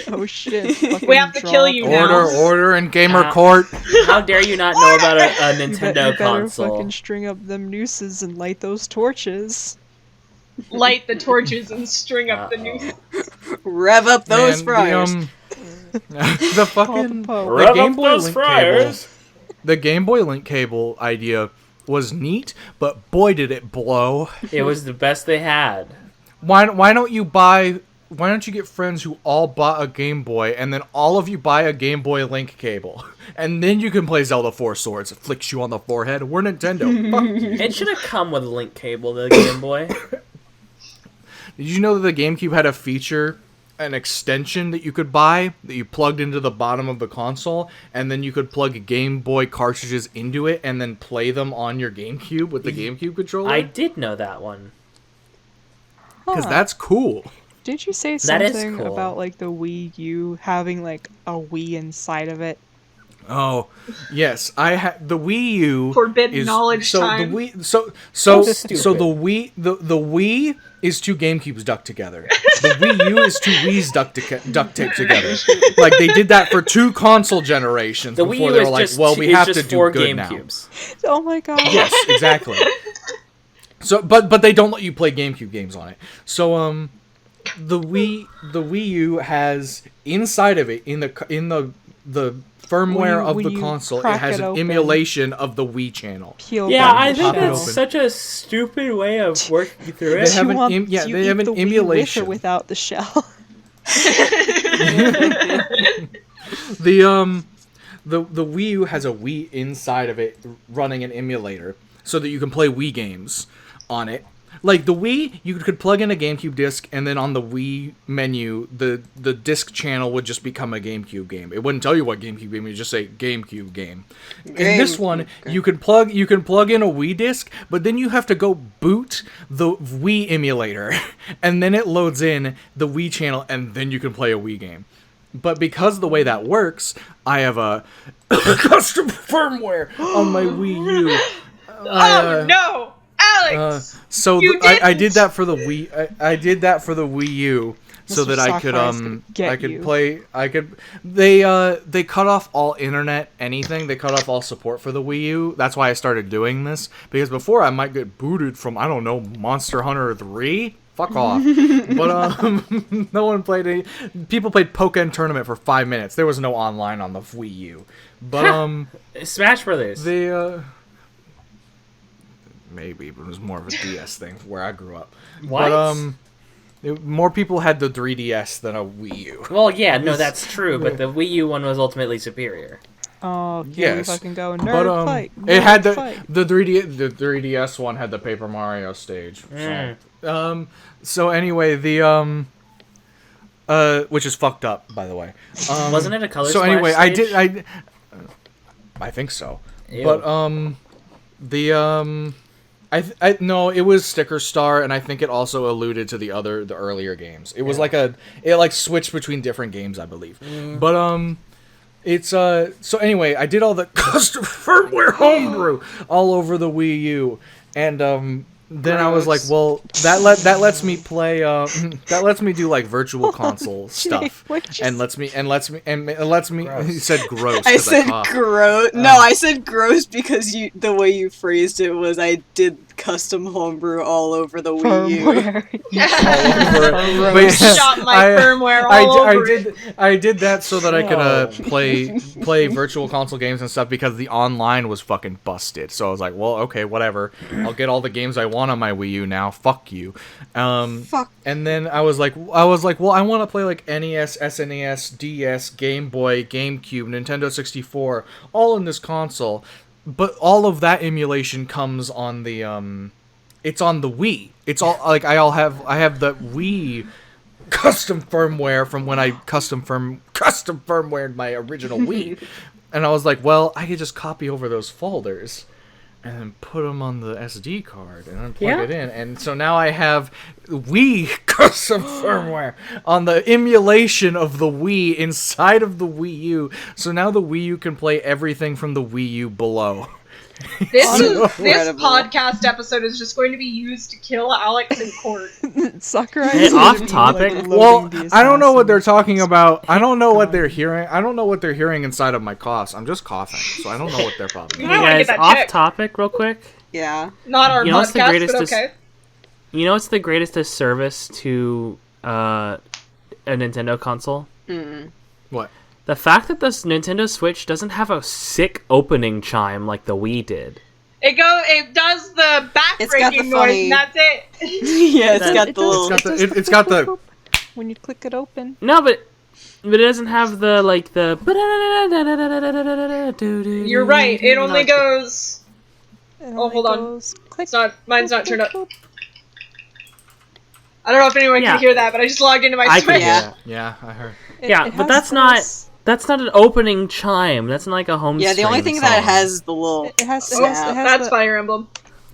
Speaker 5: Oh shit!
Speaker 2: We have to kill you now.
Speaker 1: Order in gamer
Speaker 3: Ah.
Speaker 1: court.
Speaker 3: How dare you not know about a
Speaker 5: You
Speaker 3: Nintendo
Speaker 5: better
Speaker 3: console?
Speaker 5: fucking string up them nooses and light those torches.
Speaker 2: Light the torches and string up the noose.
Speaker 4: Rev up those
Speaker 1: Man,
Speaker 4: fryers.
Speaker 1: The fucking
Speaker 5: Pope.
Speaker 1: the
Speaker 3: Rev
Speaker 1: Game
Speaker 3: up
Speaker 1: Boy
Speaker 3: those
Speaker 1: Link
Speaker 3: fryers.
Speaker 1: cable. The Game Boy Link cable idea was neat, but boy did it blow.
Speaker 3: It was the best they had.
Speaker 1: Why don't you get friends who all bought a Game Boy, and then all of you buy a Game Boy Link cable, and then you can play Zelda 4 Swords. It flicks you on the forehead. We're Nintendo. Fuck you.
Speaker 3: It should have come with a link cable to the Game Boy.
Speaker 1: Did you know that the GameCube had a feature, an extension that you could buy that you plugged into the bottom of the console, and then you could plug Game Boy cartridges into it and then play them on your GameCube with the GameCube controller?
Speaker 3: I did know that one.
Speaker 1: Because
Speaker 5: Huh.
Speaker 1: that's cool.
Speaker 5: Did you say
Speaker 3: That is
Speaker 5: something
Speaker 3: cool.
Speaker 5: about like the Wii U having like a Wii inside of it?
Speaker 1: Oh, yes. I had the Wii U.
Speaker 2: Forbidden knowledge
Speaker 1: so
Speaker 2: time.
Speaker 1: The Wii, so
Speaker 3: stupid.
Speaker 1: the Wii is two GameCubes ducked together. The Wii U is two Wii's duct taped together. Like they did that for 2 console generations
Speaker 3: The Wii
Speaker 1: before
Speaker 3: U
Speaker 1: they were
Speaker 3: is
Speaker 1: like,
Speaker 3: just
Speaker 1: well, we
Speaker 3: is
Speaker 1: have
Speaker 3: just
Speaker 1: to do
Speaker 3: 4
Speaker 1: good now.
Speaker 3: GameCubes.
Speaker 5: Oh my god!
Speaker 1: Yes, exactly. So, but they don't let you play GameCube games on it. So, the Wii U has inside of it in the firmware of
Speaker 5: when
Speaker 1: the
Speaker 5: you
Speaker 1: console, it
Speaker 5: crack
Speaker 1: has
Speaker 5: it
Speaker 1: an
Speaker 5: open.
Speaker 1: emulation of the Wii channel.
Speaker 5: Peel
Speaker 3: Yeah,
Speaker 5: back
Speaker 3: I
Speaker 5: the
Speaker 3: think
Speaker 1: pop it
Speaker 5: shell.
Speaker 3: that's
Speaker 1: open.
Speaker 3: such a stupid way of working through
Speaker 1: They
Speaker 3: it.
Speaker 1: have
Speaker 5: You
Speaker 1: an
Speaker 5: want-
Speaker 1: em- yeah,
Speaker 5: you
Speaker 1: they have
Speaker 5: eat
Speaker 1: an
Speaker 5: the Wii with
Speaker 1: emulation.
Speaker 5: or without the shell.
Speaker 1: The Wii U has a Wii inside of it running an emulator so that you can play Wii games on it. Like the Wii, you could plug in a GameCube disc, and then on the Wii menu, the disc channel would just become a GameCube game. It wouldn't tell you what GameCube game. It would just say GameCube game. In this one, you can plug in a Wii disc, but then you have to go boot the Wii emulator, and then it loads in the Wii channel, and then you can play a Wii game. But because of the way that works, I have a custom firmware on my Wii U.
Speaker 2: Oh no, Alex!
Speaker 1: So I did that for the Wii. I did that for the Wii U so that I could play. They cut off all internet anything. They cut off all support for the Wii U. That's why I started doing this, because before I might get booted from, I don't know, Monster Hunter 3. Fuck off. But no one played any. People played Pokken Tournament for 5 minutes. There was no online on the Wii U. But
Speaker 3: Smash Brothers.
Speaker 1: Maybe, but it was more of a DS thing where I grew up.
Speaker 3: What?
Speaker 1: But more people had the 3DS than a Wii U.
Speaker 3: Well, yeah, no, that's true, but the Wii U one was ultimately superior.
Speaker 5: Oh, here
Speaker 1: yes.
Speaker 5: we fucking go.
Speaker 1: But
Speaker 5: Fight.
Speaker 1: it had the
Speaker 5: fight.
Speaker 1: 3DS one had the Paper Mario stage. So anyway, the which is fucked up, by the way.
Speaker 3: Wasn't it a color?
Speaker 1: So
Speaker 3: splash
Speaker 1: anyway,
Speaker 3: stage?
Speaker 1: I think so.
Speaker 3: Ew.
Speaker 1: But no, it was Sticker Star, and I think it also alluded to the earlier games. It was it switched between different games, I believe. But it's so anyway, I did all the custom firmware homebrew all over the Wii U, and then I was like, well, that lets me play that lets me do like virtual console stuff, and lets me
Speaker 3: Gross.
Speaker 1: He said gross.
Speaker 4: I said
Speaker 1: coughed.
Speaker 4: gross. No, I said gross because the way you phrased it was I did custom homebrew all over the Wii U.
Speaker 1: But yes,
Speaker 2: Shot my firmware all over it.
Speaker 1: I did that so that I could play virtual console games and stuff, because the online was fucking busted. So I was like, well, okay, whatever. I'll get all the games I want on my Wii U now. Fuck you.
Speaker 4: Fuck.
Speaker 1: And then I was like, well, I want to play like NES, SNES, DS, Game Boy, GameCube, Nintendo 64, all in this console. But all of that emulation comes on the it's on the Wii. It's all like I have the Wii custom firmware from when I custom firmwared my original Wii. And I was like, well, I could just copy over those folders and then put them on the SD card and then plug it in. And so now I have Wii custom firmware on the emulation of the Wii inside of the Wii U. So now the Wii U can play everything from the Wii U below.
Speaker 2: This podcast episode is just going to be used to kill Alex in court.
Speaker 5: Sakurai.
Speaker 3: Hey, off topic.
Speaker 1: Well, I don't know what they're talking about. I don't know what they're hearing. I don't know what they're hearing inside of my coughs. I'm just coughing, so I don't know what they're probably.
Speaker 2: You
Speaker 3: Hey
Speaker 2: might want to get
Speaker 3: guys,
Speaker 2: that
Speaker 3: off
Speaker 2: checked.
Speaker 3: topic, real quick.
Speaker 4: Yeah.
Speaker 2: Not our
Speaker 3: You know what's the
Speaker 2: podcast,
Speaker 3: greatest
Speaker 2: but
Speaker 3: dis-
Speaker 2: okay.
Speaker 3: You know what's the greatest disservice to a Nintendo console?
Speaker 1: What?
Speaker 3: The fact that this Nintendo Switch doesn't have a sick opening chime like the Wii did.
Speaker 2: It does the
Speaker 4: It's got the
Speaker 2: backbreaking noise,
Speaker 4: funny-
Speaker 2: and that's it.
Speaker 4: Yeah, it's got
Speaker 5: It
Speaker 4: the
Speaker 5: does.
Speaker 4: little.
Speaker 1: It's got the.
Speaker 5: When you click it open.
Speaker 3: No, but it doesn't have the
Speaker 2: You're right. It only goes.
Speaker 5: It
Speaker 2: Oh,
Speaker 5: only
Speaker 2: hold on.
Speaker 5: goes click.
Speaker 2: It's not. Mine's not turned up.
Speaker 5: Boop, boop.
Speaker 2: I don't know if anyone
Speaker 3: Yeah.
Speaker 2: can hear that, but I just logged into my
Speaker 3: I
Speaker 2: Switch.
Speaker 3: can hear
Speaker 4: Yeah.
Speaker 1: Yeah, I heard.
Speaker 3: Yeah,
Speaker 5: It
Speaker 3: but
Speaker 5: has
Speaker 3: that's not an opening chime. That's not like a home.
Speaker 4: Yeah, the only
Speaker 3: screen
Speaker 4: thing that it
Speaker 3: song.
Speaker 4: has is the little.
Speaker 5: It has
Speaker 2: That's
Speaker 5: the,
Speaker 2: Fire Emblem.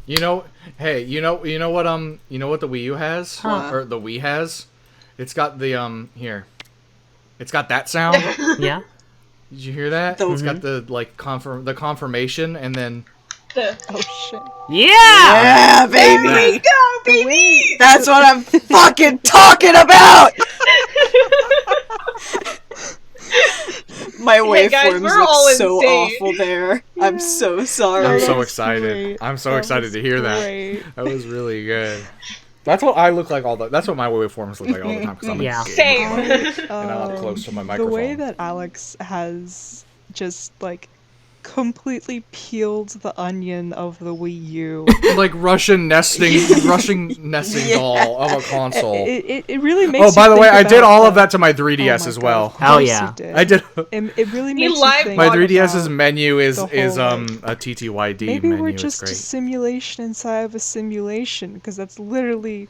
Speaker 1: You know, hey, you know what the Wii U has,
Speaker 4: Huh.
Speaker 1: or the Wii has? It's got the here. It's got that sound.
Speaker 3: Yeah.
Speaker 1: Did you hear that?
Speaker 4: The-
Speaker 1: It's got the like confirmation, and then
Speaker 5: oh shit.
Speaker 3: Yeah.
Speaker 4: Yeah,
Speaker 2: There we
Speaker 4: baby.
Speaker 2: go, baby.
Speaker 4: That's what I'm fucking talking about. My
Speaker 2: Hey, guys,
Speaker 4: waveforms
Speaker 2: we're all
Speaker 4: look so
Speaker 2: insane.
Speaker 4: awful there. I'm so sorry.
Speaker 1: I'm so
Speaker 5: That's
Speaker 1: excited.
Speaker 5: great.
Speaker 1: I'm so
Speaker 5: That
Speaker 1: excited
Speaker 5: was
Speaker 1: to hear
Speaker 5: great.
Speaker 1: that. That was really good. That's what I look like that's what my waveforms look like all the time, because I'm
Speaker 3: Yeah.
Speaker 1: a gamer.
Speaker 2: Same.
Speaker 1: And I'm up close to my
Speaker 5: The
Speaker 1: microphone.
Speaker 5: way that Alex has just like completely peeled the onion of the Wii U.
Speaker 1: Like Russian nesting
Speaker 4: Yeah.
Speaker 1: doll of a console.
Speaker 5: It really makes.
Speaker 1: Oh, by
Speaker 5: you
Speaker 1: the way,
Speaker 5: think
Speaker 1: I did
Speaker 5: about
Speaker 1: all
Speaker 5: the-
Speaker 1: of that to my
Speaker 5: Oh
Speaker 1: 3DS
Speaker 5: my
Speaker 1: as
Speaker 5: God,
Speaker 1: well.
Speaker 5: of
Speaker 3: Oh,
Speaker 5: course
Speaker 3: yeah.
Speaker 5: you did.
Speaker 1: I did.
Speaker 5: It really
Speaker 2: He
Speaker 5: makes you
Speaker 2: live
Speaker 5: think.
Speaker 1: My
Speaker 2: Talk
Speaker 1: 3DS's
Speaker 5: about
Speaker 1: menu is
Speaker 5: the whole,
Speaker 1: a TTYD
Speaker 5: maybe
Speaker 1: menu.
Speaker 5: we're
Speaker 1: It's
Speaker 5: just a
Speaker 1: great.
Speaker 5: simulation inside of a simulation, because that's literally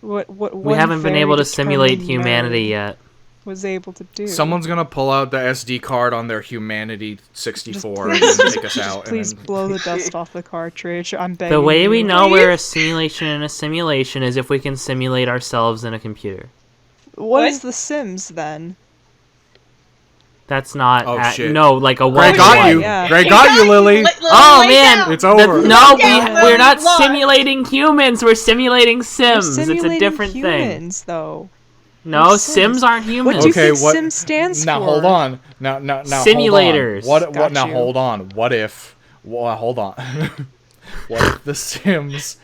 Speaker 5: what
Speaker 3: We
Speaker 5: one
Speaker 3: haven't been
Speaker 5: very
Speaker 3: able to simulate
Speaker 5: determined
Speaker 3: humanity
Speaker 5: nerd
Speaker 3: yet.
Speaker 5: was able to do.
Speaker 1: Someone's gonna pull out the SD card on their Humanity 64 and
Speaker 5: please-
Speaker 1: then take us out.
Speaker 5: Please
Speaker 1: And then...
Speaker 5: blow the dust off the cartridge. I'm begging
Speaker 3: The way we
Speaker 5: you.
Speaker 3: know we're a simulation in a simulation is if we can simulate ourselves in a computer.
Speaker 5: What is The Sims then?
Speaker 3: That's not.
Speaker 1: Oh, shit.
Speaker 3: No, like a
Speaker 1: Greg
Speaker 3: one.
Speaker 1: got you.
Speaker 5: Yeah.
Speaker 1: Greg
Speaker 2: He
Speaker 1: got you, Lily.
Speaker 3: Oh,
Speaker 2: Lay
Speaker 3: man.
Speaker 2: down.
Speaker 1: It's over.
Speaker 3: No,
Speaker 2: Yeah,
Speaker 3: we're not
Speaker 2: lost.
Speaker 3: simulating humans. We're simulating
Speaker 5: We're
Speaker 3: Sims. It's a
Speaker 5: simulating
Speaker 3: different thing.
Speaker 5: humans, though.
Speaker 3: No,
Speaker 5: We're
Speaker 3: Sims aren't
Speaker 5: What
Speaker 3: humans.
Speaker 5: do you
Speaker 1: Okay,
Speaker 5: think
Speaker 1: what-
Speaker 5: Sim stands
Speaker 1: Now
Speaker 5: for?
Speaker 1: hold on. Now
Speaker 3: Simulators.
Speaker 1: Hold on.
Speaker 5: Got
Speaker 1: Now
Speaker 5: you.
Speaker 1: hold on. What if? Well, hold on. What if The Sims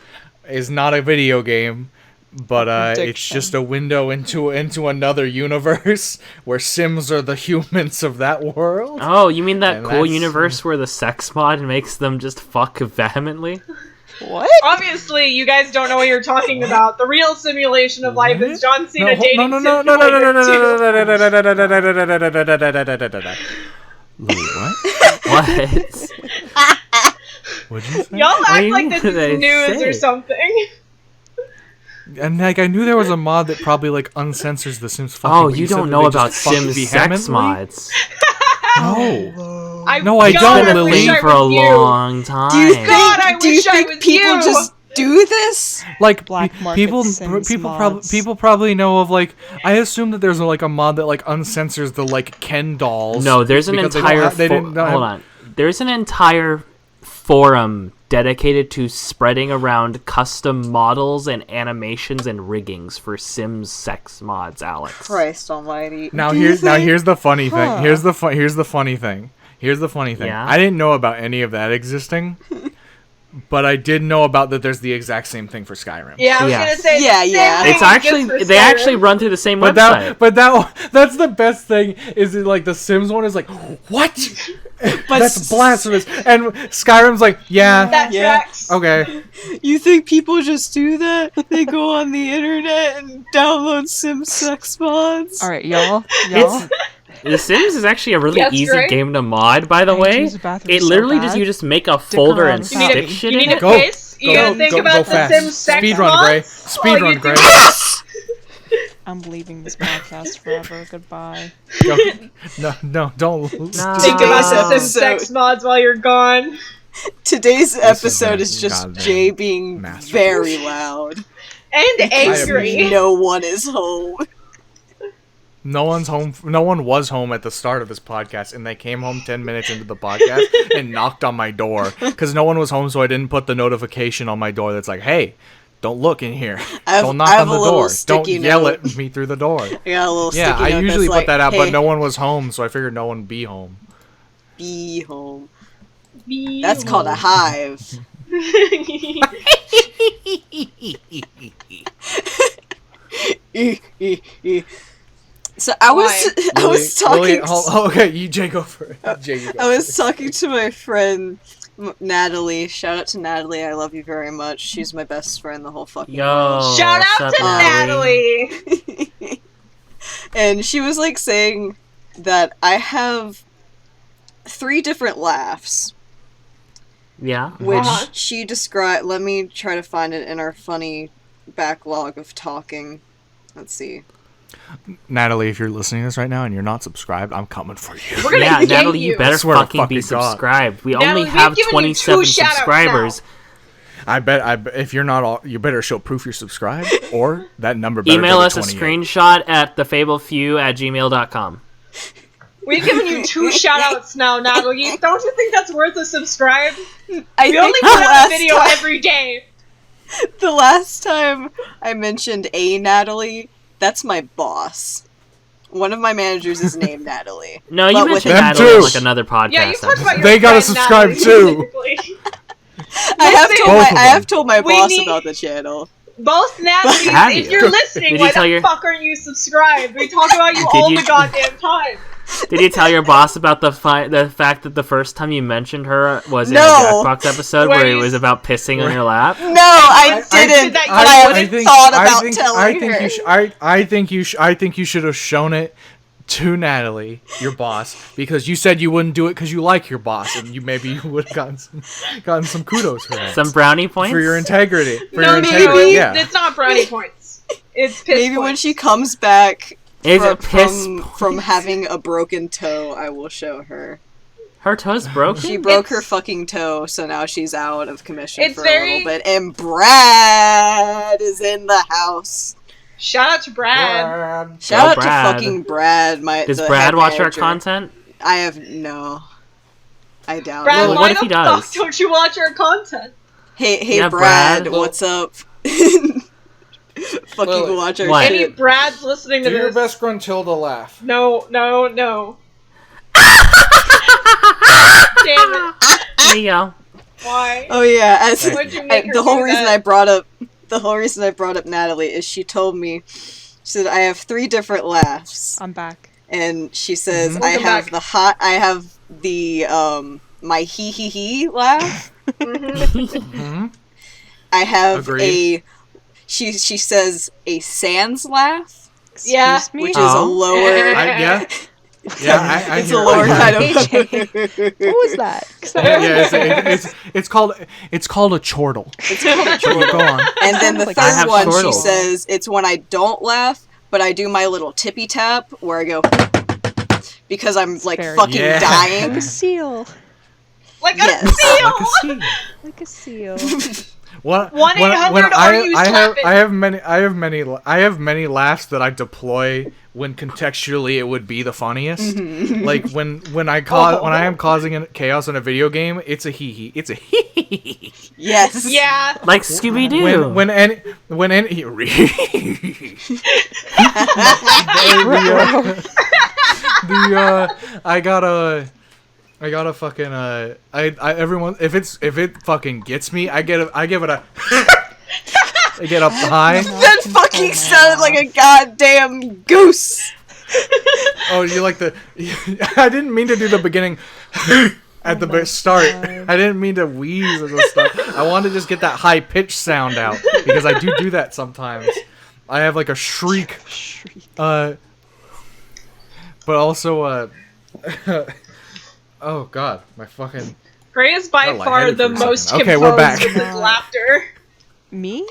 Speaker 1: is not a video game, but it's
Speaker 5: Prediction.
Speaker 1: just a window into another universe where Sims are the humans of that world?
Speaker 3: Oh, you mean that
Speaker 1: And
Speaker 3: cool
Speaker 1: that's-
Speaker 3: universe where the sex mod makes them just fuck vehemently?
Speaker 5: What?
Speaker 2: Obviously, you guys don't know what you're talking about. The real simulation of life is John Cena dating
Speaker 1: no.
Speaker 2: Simulator 2.
Speaker 1: Lily, what?
Speaker 3: What?
Speaker 1: What'd you say?
Speaker 2: Y'all
Speaker 3: What do
Speaker 2: act
Speaker 3: you
Speaker 2: like
Speaker 3: mean
Speaker 2: this
Speaker 3: they
Speaker 2: is news
Speaker 3: say?
Speaker 2: or something.
Speaker 1: And like I knew there was a mod that probably like uncensors the Sims fucking.
Speaker 3: Oh,
Speaker 1: but
Speaker 3: you
Speaker 1: said
Speaker 3: don't
Speaker 1: that
Speaker 3: know
Speaker 1: they
Speaker 3: about
Speaker 1: just fuck
Speaker 3: Sims sex
Speaker 1: vehemently?
Speaker 3: mods.
Speaker 1: No.
Speaker 2: I,
Speaker 1: No, I
Speaker 2: God,
Speaker 1: don't,
Speaker 3: It's been a
Speaker 1: Lily.
Speaker 2: wish
Speaker 3: thing
Speaker 2: I
Speaker 3: for a
Speaker 2: was you.
Speaker 3: long time.
Speaker 4: Do you think,
Speaker 2: God, I
Speaker 4: do you
Speaker 2: wish I
Speaker 4: think
Speaker 2: was
Speaker 4: people
Speaker 2: you.
Speaker 4: just do this?
Speaker 1: Like
Speaker 5: Black market
Speaker 1: people
Speaker 5: Sims
Speaker 1: people
Speaker 5: mods.
Speaker 1: probably know of like I assume that there's like a mod that like uncensors the like Ken dolls.
Speaker 3: No, there's an
Speaker 1: because they don't
Speaker 3: entire.
Speaker 1: have- they didn't
Speaker 3: Hold
Speaker 1: have-
Speaker 3: on. There's an entire forum dedicated to spreading around custom models and animations and riggings for Sims sex mods, Alex.
Speaker 4: Christ almighty.
Speaker 1: Now
Speaker 4: Do you
Speaker 1: here's
Speaker 4: think-
Speaker 1: the funny thing.
Speaker 5: Huh.
Speaker 1: Here's the funny thing.
Speaker 3: Yeah?
Speaker 1: I didn't know about any of that existing, but I did know about that. There's the exact same thing for Skyrim.
Speaker 2: Yeah, I was
Speaker 3: Yeah.
Speaker 2: gonna say.
Speaker 4: Yeah,
Speaker 2: the same
Speaker 4: yeah.
Speaker 2: thing
Speaker 3: It's actually
Speaker 2: exists for
Speaker 3: they
Speaker 2: Skyrim.
Speaker 3: actually run through the same
Speaker 1: But
Speaker 3: website.
Speaker 1: that's the best thing is it, like the Sims one is like what? That's blasphemous. And Skyrim's like yeah.
Speaker 2: That
Speaker 4: Yeah.
Speaker 2: tracks.
Speaker 1: Okay.
Speaker 4: You think people just do that? They go on the internet and download Sim sex mods?
Speaker 5: All right, y'all.
Speaker 3: It's The Sims is actually a really
Speaker 2: Yes,
Speaker 3: easy
Speaker 2: Greg?
Speaker 3: game to mod, by the
Speaker 5: I
Speaker 3: way.
Speaker 5: use the bathroom
Speaker 3: It
Speaker 5: so
Speaker 3: literally
Speaker 5: bad.
Speaker 3: just you just make a folder
Speaker 5: around
Speaker 3: and
Speaker 5: the
Speaker 2: You need
Speaker 3: stick
Speaker 2: to,
Speaker 3: shit
Speaker 2: you
Speaker 3: in
Speaker 2: need
Speaker 3: it.
Speaker 2: to
Speaker 1: Go.
Speaker 2: piss. You gotta think
Speaker 1: go
Speaker 2: about the
Speaker 1: fast.
Speaker 2: Sims sex
Speaker 1: Speed
Speaker 2: mods.
Speaker 1: run, Gray. Speed
Speaker 2: while
Speaker 1: run,
Speaker 2: you
Speaker 1: Gray.
Speaker 2: do-
Speaker 5: I'm leaving this podcast forever. Goodbye.
Speaker 1: Go. No, don't.
Speaker 3: No.
Speaker 2: Think
Speaker 4: Today's
Speaker 2: about the Sims
Speaker 4: episode-
Speaker 2: sex mods while you're gone.
Speaker 4: Today's
Speaker 1: is
Speaker 4: episode
Speaker 1: a
Speaker 4: is just
Speaker 1: goddamn
Speaker 4: Jay being
Speaker 1: masterpiece.
Speaker 4: very loud.
Speaker 2: And angry.
Speaker 4: No one is home.
Speaker 1: No one's home. No one was home at the start of this podcast, and they came home 10 minutes into the podcast and knocked on my door because no one was home. So I didn't put the notification on my door that's like, "Hey, don't look in here. Don't knock on the door. Don't yell at me through the door."
Speaker 4: I got a little
Speaker 1: Yeah,
Speaker 4: sticky note
Speaker 1: I usually
Speaker 4: that's
Speaker 1: put that out,
Speaker 4: like,
Speaker 1: but
Speaker 4: "Hey,
Speaker 1: no one was home, so I figured no one would be home.
Speaker 4: be home. That's called a hive. So I was talking.
Speaker 1: Okay, you Jay go for it. Jay, you go
Speaker 4: I was
Speaker 1: first.
Speaker 4: talking to my friend Natalie. Shout out to Natalie. I love you very much. She's my best friend in the whole fucking world.
Speaker 3: Yo,
Speaker 2: Shout
Speaker 3: what's
Speaker 2: out
Speaker 3: up,
Speaker 2: to Natalie.
Speaker 4: And she was like saying that I have 3 different laughs,
Speaker 3: Yeah.
Speaker 4: which
Speaker 2: Uh-huh.
Speaker 4: she described. Let me try to find it in our funny backlog of talking. Let's see.
Speaker 1: Natalie, if you're listening to this right now and you're not subscribed, I'm coming for you.
Speaker 2: We're gonna
Speaker 3: Yeah,
Speaker 2: yank
Speaker 3: Natalie,
Speaker 2: you.
Speaker 3: you better
Speaker 1: I swear to
Speaker 3: fucking be
Speaker 1: fucking God.
Speaker 3: subscribed. We
Speaker 2: Natalie,
Speaker 3: only
Speaker 2: we've
Speaker 3: have
Speaker 2: given you 2
Speaker 3: 27
Speaker 2: shout-outs
Speaker 3: subscribers.
Speaker 1: I bet if you're not all, you better show proof you're subscribed, or that number better
Speaker 3: Email
Speaker 1: go to
Speaker 3: us a
Speaker 1: 28.
Speaker 3: screenshot at TheFableFew@gmail.com.
Speaker 2: We've given you 2 shoutouts now, Natalie. Don't you think that's worth a subscribe?
Speaker 4: I
Speaker 2: We only
Speaker 4: think
Speaker 2: put out a video every day.
Speaker 4: the last time I mentioned a Natalie, that's my boss. One of my managers is named Natalie.
Speaker 3: No, you
Speaker 4: But with
Speaker 3: mentioned
Speaker 1: them
Speaker 3: Natalie on
Speaker 1: too.
Speaker 3: like another podcast.
Speaker 2: Yeah, you talked about your
Speaker 1: They gotta
Speaker 2: friend,
Speaker 1: subscribe
Speaker 2: Natalie,
Speaker 1: too.
Speaker 2: specifically.
Speaker 4: I have
Speaker 2: Listen,
Speaker 4: told my,
Speaker 1: Both of
Speaker 4: I have
Speaker 1: them.
Speaker 4: told my
Speaker 2: We
Speaker 4: boss
Speaker 2: need-
Speaker 4: about the channel.
Speaker 2: Both Natalie's,
Speaker 3: Have
Speaker 2: if
Speaker 3: you?
Speaker 2: you're listening,
Speaker 3: Did
Speaker 2: why
Speaker 3: you tell
Speaker 2: the
Speaker 3: your-
Speaker 2: fuck aren't you subscribed? We talk about you
Speaker 3: Did
Speaker 2: all
Speaker 3: you-
Speaker 2: the goddamn time.
Speaker 3: Did you tell your boss about the fact that the first time you mentioned her was in a
Speaker 4: No.
Speaker 3: Jackbox episode where it was about pissing on your lap?
Speaker 4: No, I didn't.
Speaker 2: But
Speaker 4: I haven't thought about telling her.
Speaker 1: I think you should have shown it to Natalie, your boss, because you said you wouldn't do it because you like your boss, and you would have gotten some kudos for that.
Speaker 3: Some brownie points
Speaker 1: for your integrity.
Speaker 2: Maybe.
Speaker 1: Yeah.
Speaker 2: It's not brownie points. It's piss
Speaker 4: Maybe
Speaker 2: points.
Speaker 4: when she comes back
Speaker 3: Is it piss
Speaker 4: from
Speaker 3: points?
Speaker 4: having a broken toe, I will show her.
Speaker 3: Her toe's broken.
Speaker 4: She broke her fucking toe, so now she's out of commission
Speaker 2: It's
Speaker 4: for a
Speaker 2: very-
Speaker 4: little bit. And Brad is in the house.
Speaker 2: Shout out to Brad.
Speaker 4: Shout out
Speaker 3: Brad.
Speaker 4: to fucking Brad.
Speaker 3: Does
Speaker 4: the
Speaker 3: Brad
Speaker 4: head
Speaker 3: watch our
Speaker 4: manager.
Speaker 3: content?
Speaker 4: I have no. I doubt
Speaker 2: Brad,
Speaker 4: it.
Speaker 3: Well,
Speaker 2: why
Speaker 3: what if
Speaker 2: the
Speaker 3: he does?
Speaker 2: fuck don't you watch our content?
Speaker 4: Hey,
Speaker 3: Yeah,
Speaker 4: Brad,
Speaker 3: Brad.
Speaker 4: what's up? Fuck
Speaker 1: Lily.
Speaker 4: you, go watch our
Speaker 3: What?
Speaker 2: Any
Speaker 4: shit.
Speaker 2: Brads listening to
Speaker 1: Do your
Speaker 2: this?
Speaker 1: best Gruntilda laugh.
Speaker 2: No. Damn it.
Speaker 3: There you go.
Speaker 2: Why?
Speaker 4: Oh yeah, as
Speaker 2: Why'd you make her
Speaker 4: the whole
Speaker 2: do
Speaker 4: reason
Speaker 2: that?
Speaker 4: I brought up Natalie is she told me, she said I have 3 different laughs,
Speaker 5: I'm back.
Speaker 4: and she says I
Speaker 2: Welcome
Speaker 4: have
Speaker 2: back.
Speaker 4: I have the my he laugh.
Speaker 1: Mm-hmm.
Speaker 4: I have
Speaker 1: Agreed.
Speaker 4: she says a sans laugh,
Speaker 2: Yeah.
Speaker 5: Excuse me?
Speaker 4: which is a
Speaker 3: Oh.
Speaker 4: lower.
Speaker 1: I
Speaker 4: It's
Speaker 1: hear
Speaker 4: a lower
Speaker 1: I
Speaker 4: kind
Speaker 1: hear-
Speaker 4: of.
Speaker 5: What was that? 'Cause that
Speaker 1: Yeah, it's called a chortle.
Speaker 4: It's called a chortle.
Speaker 1: Go on.
Speaker 4: And then the
Speaker 5: Like,
Speaker 3: I
Speaker 4: third
Speaker 3: have
Speaker 4: one, she
Speaker 3: chortle.
Speaker 4: says it's when I don't laugh, but I do my little tippy tap where I go because I'm like
Speaker 5: very-
Speaker 4: fucking
Speaker 1: Yeah.
Speaker 5: like
Speaker 4: dying.
Speaker 5: a seal.
Speaker 2: Like
Speaker 4: Yes.
Speaker 2: a seal.
Speaker 1: Like a seal.
Speaker 5: Like a seal.
Speaker 1: What?
Speaker 2: 1-800 are you slapping?
Speaker 1: I have many laughs that I deploy when contextually it would be the funniest. Like when I am causing chaos in a video game, it's a hee. It's a hee.
Speaker 4: Yes.
Speaker 2: Yeah.
Speaker 3: Like Scooby Doo.
Speaker 1: When any I gotta fucking everyone if it fucking gets me, I give it a I get up high.
Speaker 4: That fucking sounded like a goddamn goose.
Speaker 1: Oh, you like the I didn't mean to do the beginning at the start.
Speaker 5: God.
Speaker 1: I didn't mean to wheeze at the start. I wanted to just get that high pitched sound out because I do that sometimes. I have like a shriek.
Speaker 5: Shriek.
Speaker 1: But also oh god, my fucking
Speaker 2: Gray is by
Speaker 1: Got
Speaker 2: far
Speaker 1: lightheaded
Speaker 2: the
Speaker 1: for a
Speaker 2: most
Speaker 1: second. Okay,
Speaker 2: composed
Speaker 1: we're back.
Speaker 2: with his laughter.
Speaker 5: Me?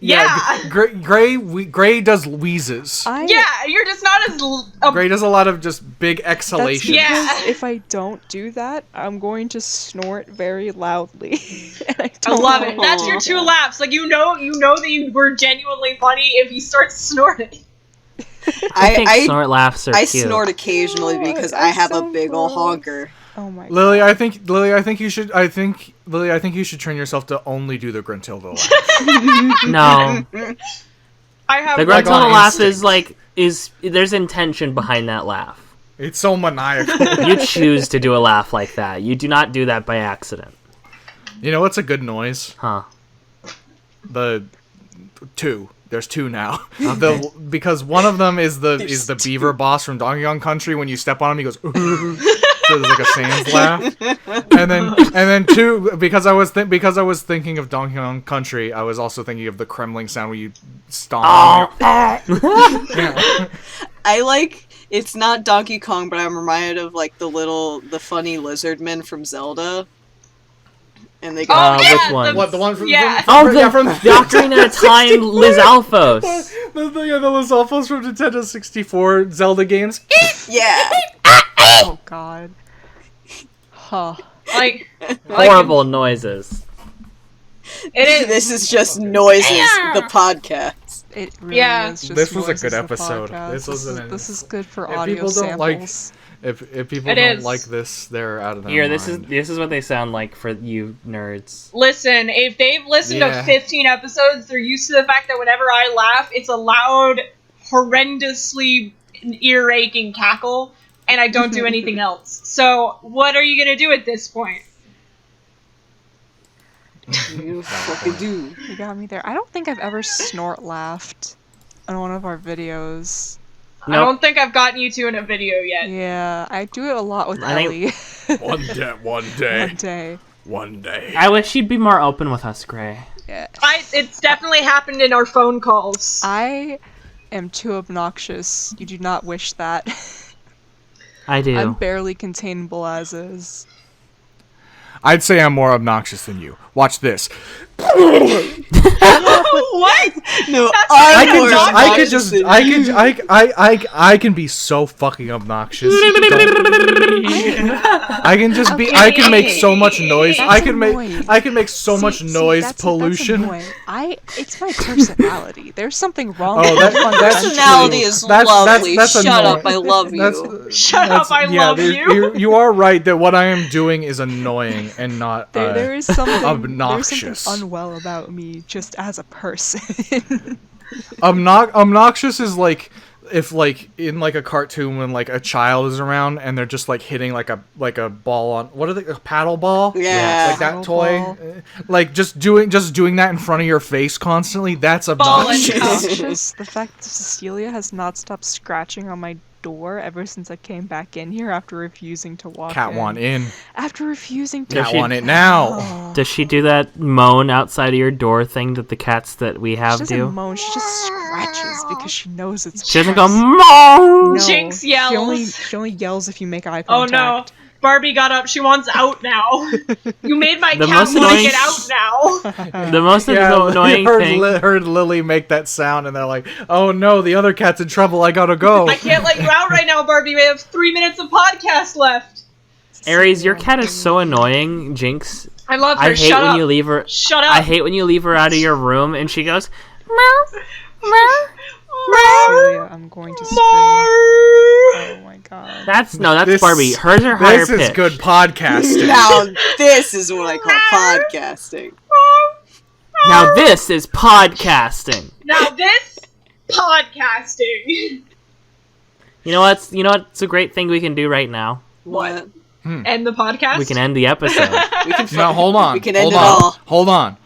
Speaker 2: Yeah.
Speaker 1: Gray does wheezes.
Speaker 2: Yeah, you're just not as
Speaker 1: Gray does a lot of just big
Speaker 5: That's
Speaker 1: exhalations.
Speaker 2: Yeah.
Speaker 5: because if I don't do that, I'm going to snort very loudly. And I
Speaker 2: I
Speaker 5: don't
Speaker 2: love
Speaker 5: know
Speaker 2: it.
Speaker 5: how
Speaker 2: That's
Speaker 5: to
Speaker 2: your
Speaker 5: do
Speaker 2: 2
Speaker 5: that.
Speaker 2: laughs. Like you know that you were genuinely funny if he starts snorting.
Speaker 3: I think
Speaker 4: I
Speaker 3: snort laughs are
Speaker 4: I
Speaker 3: cute.
Speaker 4: snort occasionally
Speaker 5: Oh,
Speaker 4: because
Speaker 5: I
Speaker 4: I have a
Speaker 5: sound
Speaker 4: big ol'
Speaker 5: gross.
Speaker 4: honker.
Speaker 5: Oh my
Speaker 1: Lily,
Speaker 5: god.
Speaker 1: I think you should train yourself to only do the Gruntilda laugh.
Speaker 3: No,
Speaker 2: I have
Speaker 3: the
Speaker 1: Like
Speaker 3: Gruntilda
Speaker 1: on
Speaker 3: laugh
Speaker 1: instinct.
Speaker 3: is there's intention behind that laugh.
Speaker 1: It's so maniacal.
Speaker 3: You choose to do a laugh like that. You do not do that by accident,
Speaker 1: You know what's a good noise?
Speaker 3: huh?
Speaker 1: The 2. There's 2 now. Because one of them is the beaver boss from Donkey Kong Country. When you step on him, he goes. So there's like a sans laugh, and then 2 because I was thinking of Donkey Kong Country. I was also thinking of the Kremling sound where you stomp. on Yeah.
Speaker 4: I like it's not Donkey Kong, but I'm reminded of like the funny lizard men from Zelda. And they go
Speaker 2: Oh, yeah,
Speaker 3: which one?
Speaker 1: What the one from?
Speaker 2: Yeah.
Speaker 3: Oh,
Speaker 1: from
Speaker 3: the Ocarina of Time Liz Alphos.
Speaker 1: the Los Alphos from Nintendo 64 Zelda games.
Speaker 4: yeah.
Speaker 5: Oh god. Huh.
Speaker 2: like
Speaker 3: Horrible noises.
Speaker 2: it is.
Speaker 4: This is just noises, the podcast.
Speaker 5: It really
Speaker 2: Yeah.
Speaker 5: is just
Speaker 1: This was a
Speaker 5: noises
Speaker 1: good
Speaker 5: of
Speaker 1: episode.
Speaker 5: podcast.
Speaker 1: This was an-
Speaker 5: This is good for
Speaker 1: If
Speaker 5: audio
Speaker 1: people don't like-
Speaker 5: samples.
Speaker 1: If people
Speaker 2: It
Speaker 1: don't
Speaker 2: is.
Speaker 1: like this, they're out of their
Speaker 3: Here,
Speaker 1: mind.
Speaker 3: this is what they sound like for you nerds.
Speaker 2: Listen, if they've listened
Speaker 1: Yeah.
Speaker 2: to 15 episodes, they're used to the fact that whenever I laugh, it's a loud, horrendously ear-aching cackle, and I don't do anything else. So, what are you gonna do at this point?
Speaker 4: You fucking do.
Speaker 5: You got me there. I don't think I've ever snort laughed on one of our videos.
Speaker 2: I don't think I've gotten you two in a video yet.
Speaker 5: Yeah, I do it a lot with
Speaker 3: I
Speaker 5: Ellie.
Speaker 1: One day.
Speaker 5: One day.
Speaker 1: One day.
Speaker 3: I wish she'd be more open with us, Gray.
Speaker 5: Yeah.
Speaker 2: It's definitely happened in our phone calls.
Speaker 5: I am too obnoxious. You do not wish that.
Speaker 3: I do.
Speaker 5: I'm barely containable as is.
Speaker 1: I'd say I'm more obnoxious than you. Watch this.
Speaker 2: What?
Speaker 4: No,
Speaker 2: That's
Speaker 1: I
Speaker 4: I'm more obnoxious than you.
Speaker 1: I can be so fucking obnoxious. I can just be. I can make so much noise.
Speaker 5: That's
Speaker 1: I can
Speaker 5: annoying.
Speaker 1: make so much noise
Speaker 5: that's
Speaker 1: pollution.
Speaker 5: annoying. It's my personality. There's something wrong
Speaker 1: Oh,
Speaker 5: with
Speaker 1: that's
Speaker 5: my
Speaker 4: Personality
Speaker 1: true.
Speaker 4: is
Speaker 1: That's
Speaker 4: lovely.
Speaker 1: that's
Speaker 4: Shut
Speaker 1: annoying.
Speaker 4: up, I love you.
Speaker 2: Shut up, I love you.
Speaker 1: You are right that what I am doing is annoying and not
Speaker 5: There is something
Speaker 1: obnoxious.
Speaker 5: There's something unwell about me just as a person.
Speaker 1: Obnoxious is like if like in like a cartoon when like a child is around and they're just like hitting like a ball on what are they, a paddle ball?
Speaker 4: Yeah.
Speaker 1: Like that
Speaker 5: Paddle
Speaker 1: toy.
Speaker 5: ball.
Speaker 1: Like just doing that in front of your face constantly. That's
Speaker 2: Ball and
Speaker 1: obnoxious.
Speaker 2: cup.
Speaker 5: Obnoxious. The fact that Cecilia has not stopped scratching on my door ever since I came back in here after refusing to walk
Speaker 1: Cat
Speaker 5: in.
Speaker 1: want in.
Speaker 5: After refusing to
Speaker 3: Does
Speaker 1: Cat
Speaker 3: she-
Speaker 1: want it now.
Speaker 5: Oh.
Speaker 3: Does she do that moan outside of your door thing that the cats that we
Speaker 5: She
Speaker 3: have
Speaker 5: doesn't
Speaker 3: do?
Speaker 5: moan, she just scratches because she knows it's
Speaker 3: She doesn't go
Speaker 5: stress.
Speaker 3: moan.
Speaker 5: No,
Speaker 2: Jinx yells.
Speaker 5: She only yells if you make eye
Speaker 2: Oh
Speaker 5: contact.
Speaker 2: no. Barbie got up. She wants out now. You made my
Speaker 3: The
Speaker 2: cat
Speaker 3: most
Speaker 2: want to
Speaker 3: annoying-
Speaker 2: get out now.
Speaker 3: The most annoying thing.
Speaker 1: Heard Lily make that sound and they're like, "Oh no, the other cat's in trouble. I gotta go."
Speaker 2: I can't let you out right now, Barbie. We have 3 minutes of podcast left.
Speaker 3: Aries, your cat is so annoying. Jinx,
Speaker 2: I love her.
Speaker 3: I hate
Speaker 2: Shut
Speaker 3: when
Speaker 2: up.
Speaker 3: you leave her.
Speaker 2: Shut up.
Speaker 3: I hate when you leave her out of your room and she goes meow meow.
Speaker 5: Cecilia, I'm going to scream. Oh my god.
Speaker 3: That's
Speaker 1: This-
Speaker 3: Barbie. Hers are higher
Speaker 1: This is
Speaker 3: pitched.
Speaker 1: good podcasting.
Speaker 4: Now this is what I call podcasting.
Speaker 3: Now this is podcasting.
Speaker 2: Now this podcasting.
Speaker 3: You know what's a great thing we can do right now?
Speaker 4: What?
Speaker 2: End the podcast.
Speaker 3: We can end the episode.
Speaker 4: We can
Speaker 1: No, hold on.
Speaker 4: We can end
Speaker 1: hold
Speaker 4: it
Speaker 1: on.
Speaker 4: all.
Speaker 1: Hold on.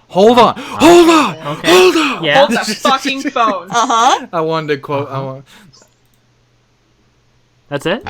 Speaker 3: Okay.
Speaker 1: Hold on.
Speaker 3: Yeah.
Speaker 2: Hold the fucking phone.
Speaker 4: Uh huh.
Speaker 1: I wanted to quote. I want.
Speaker 3: That's it.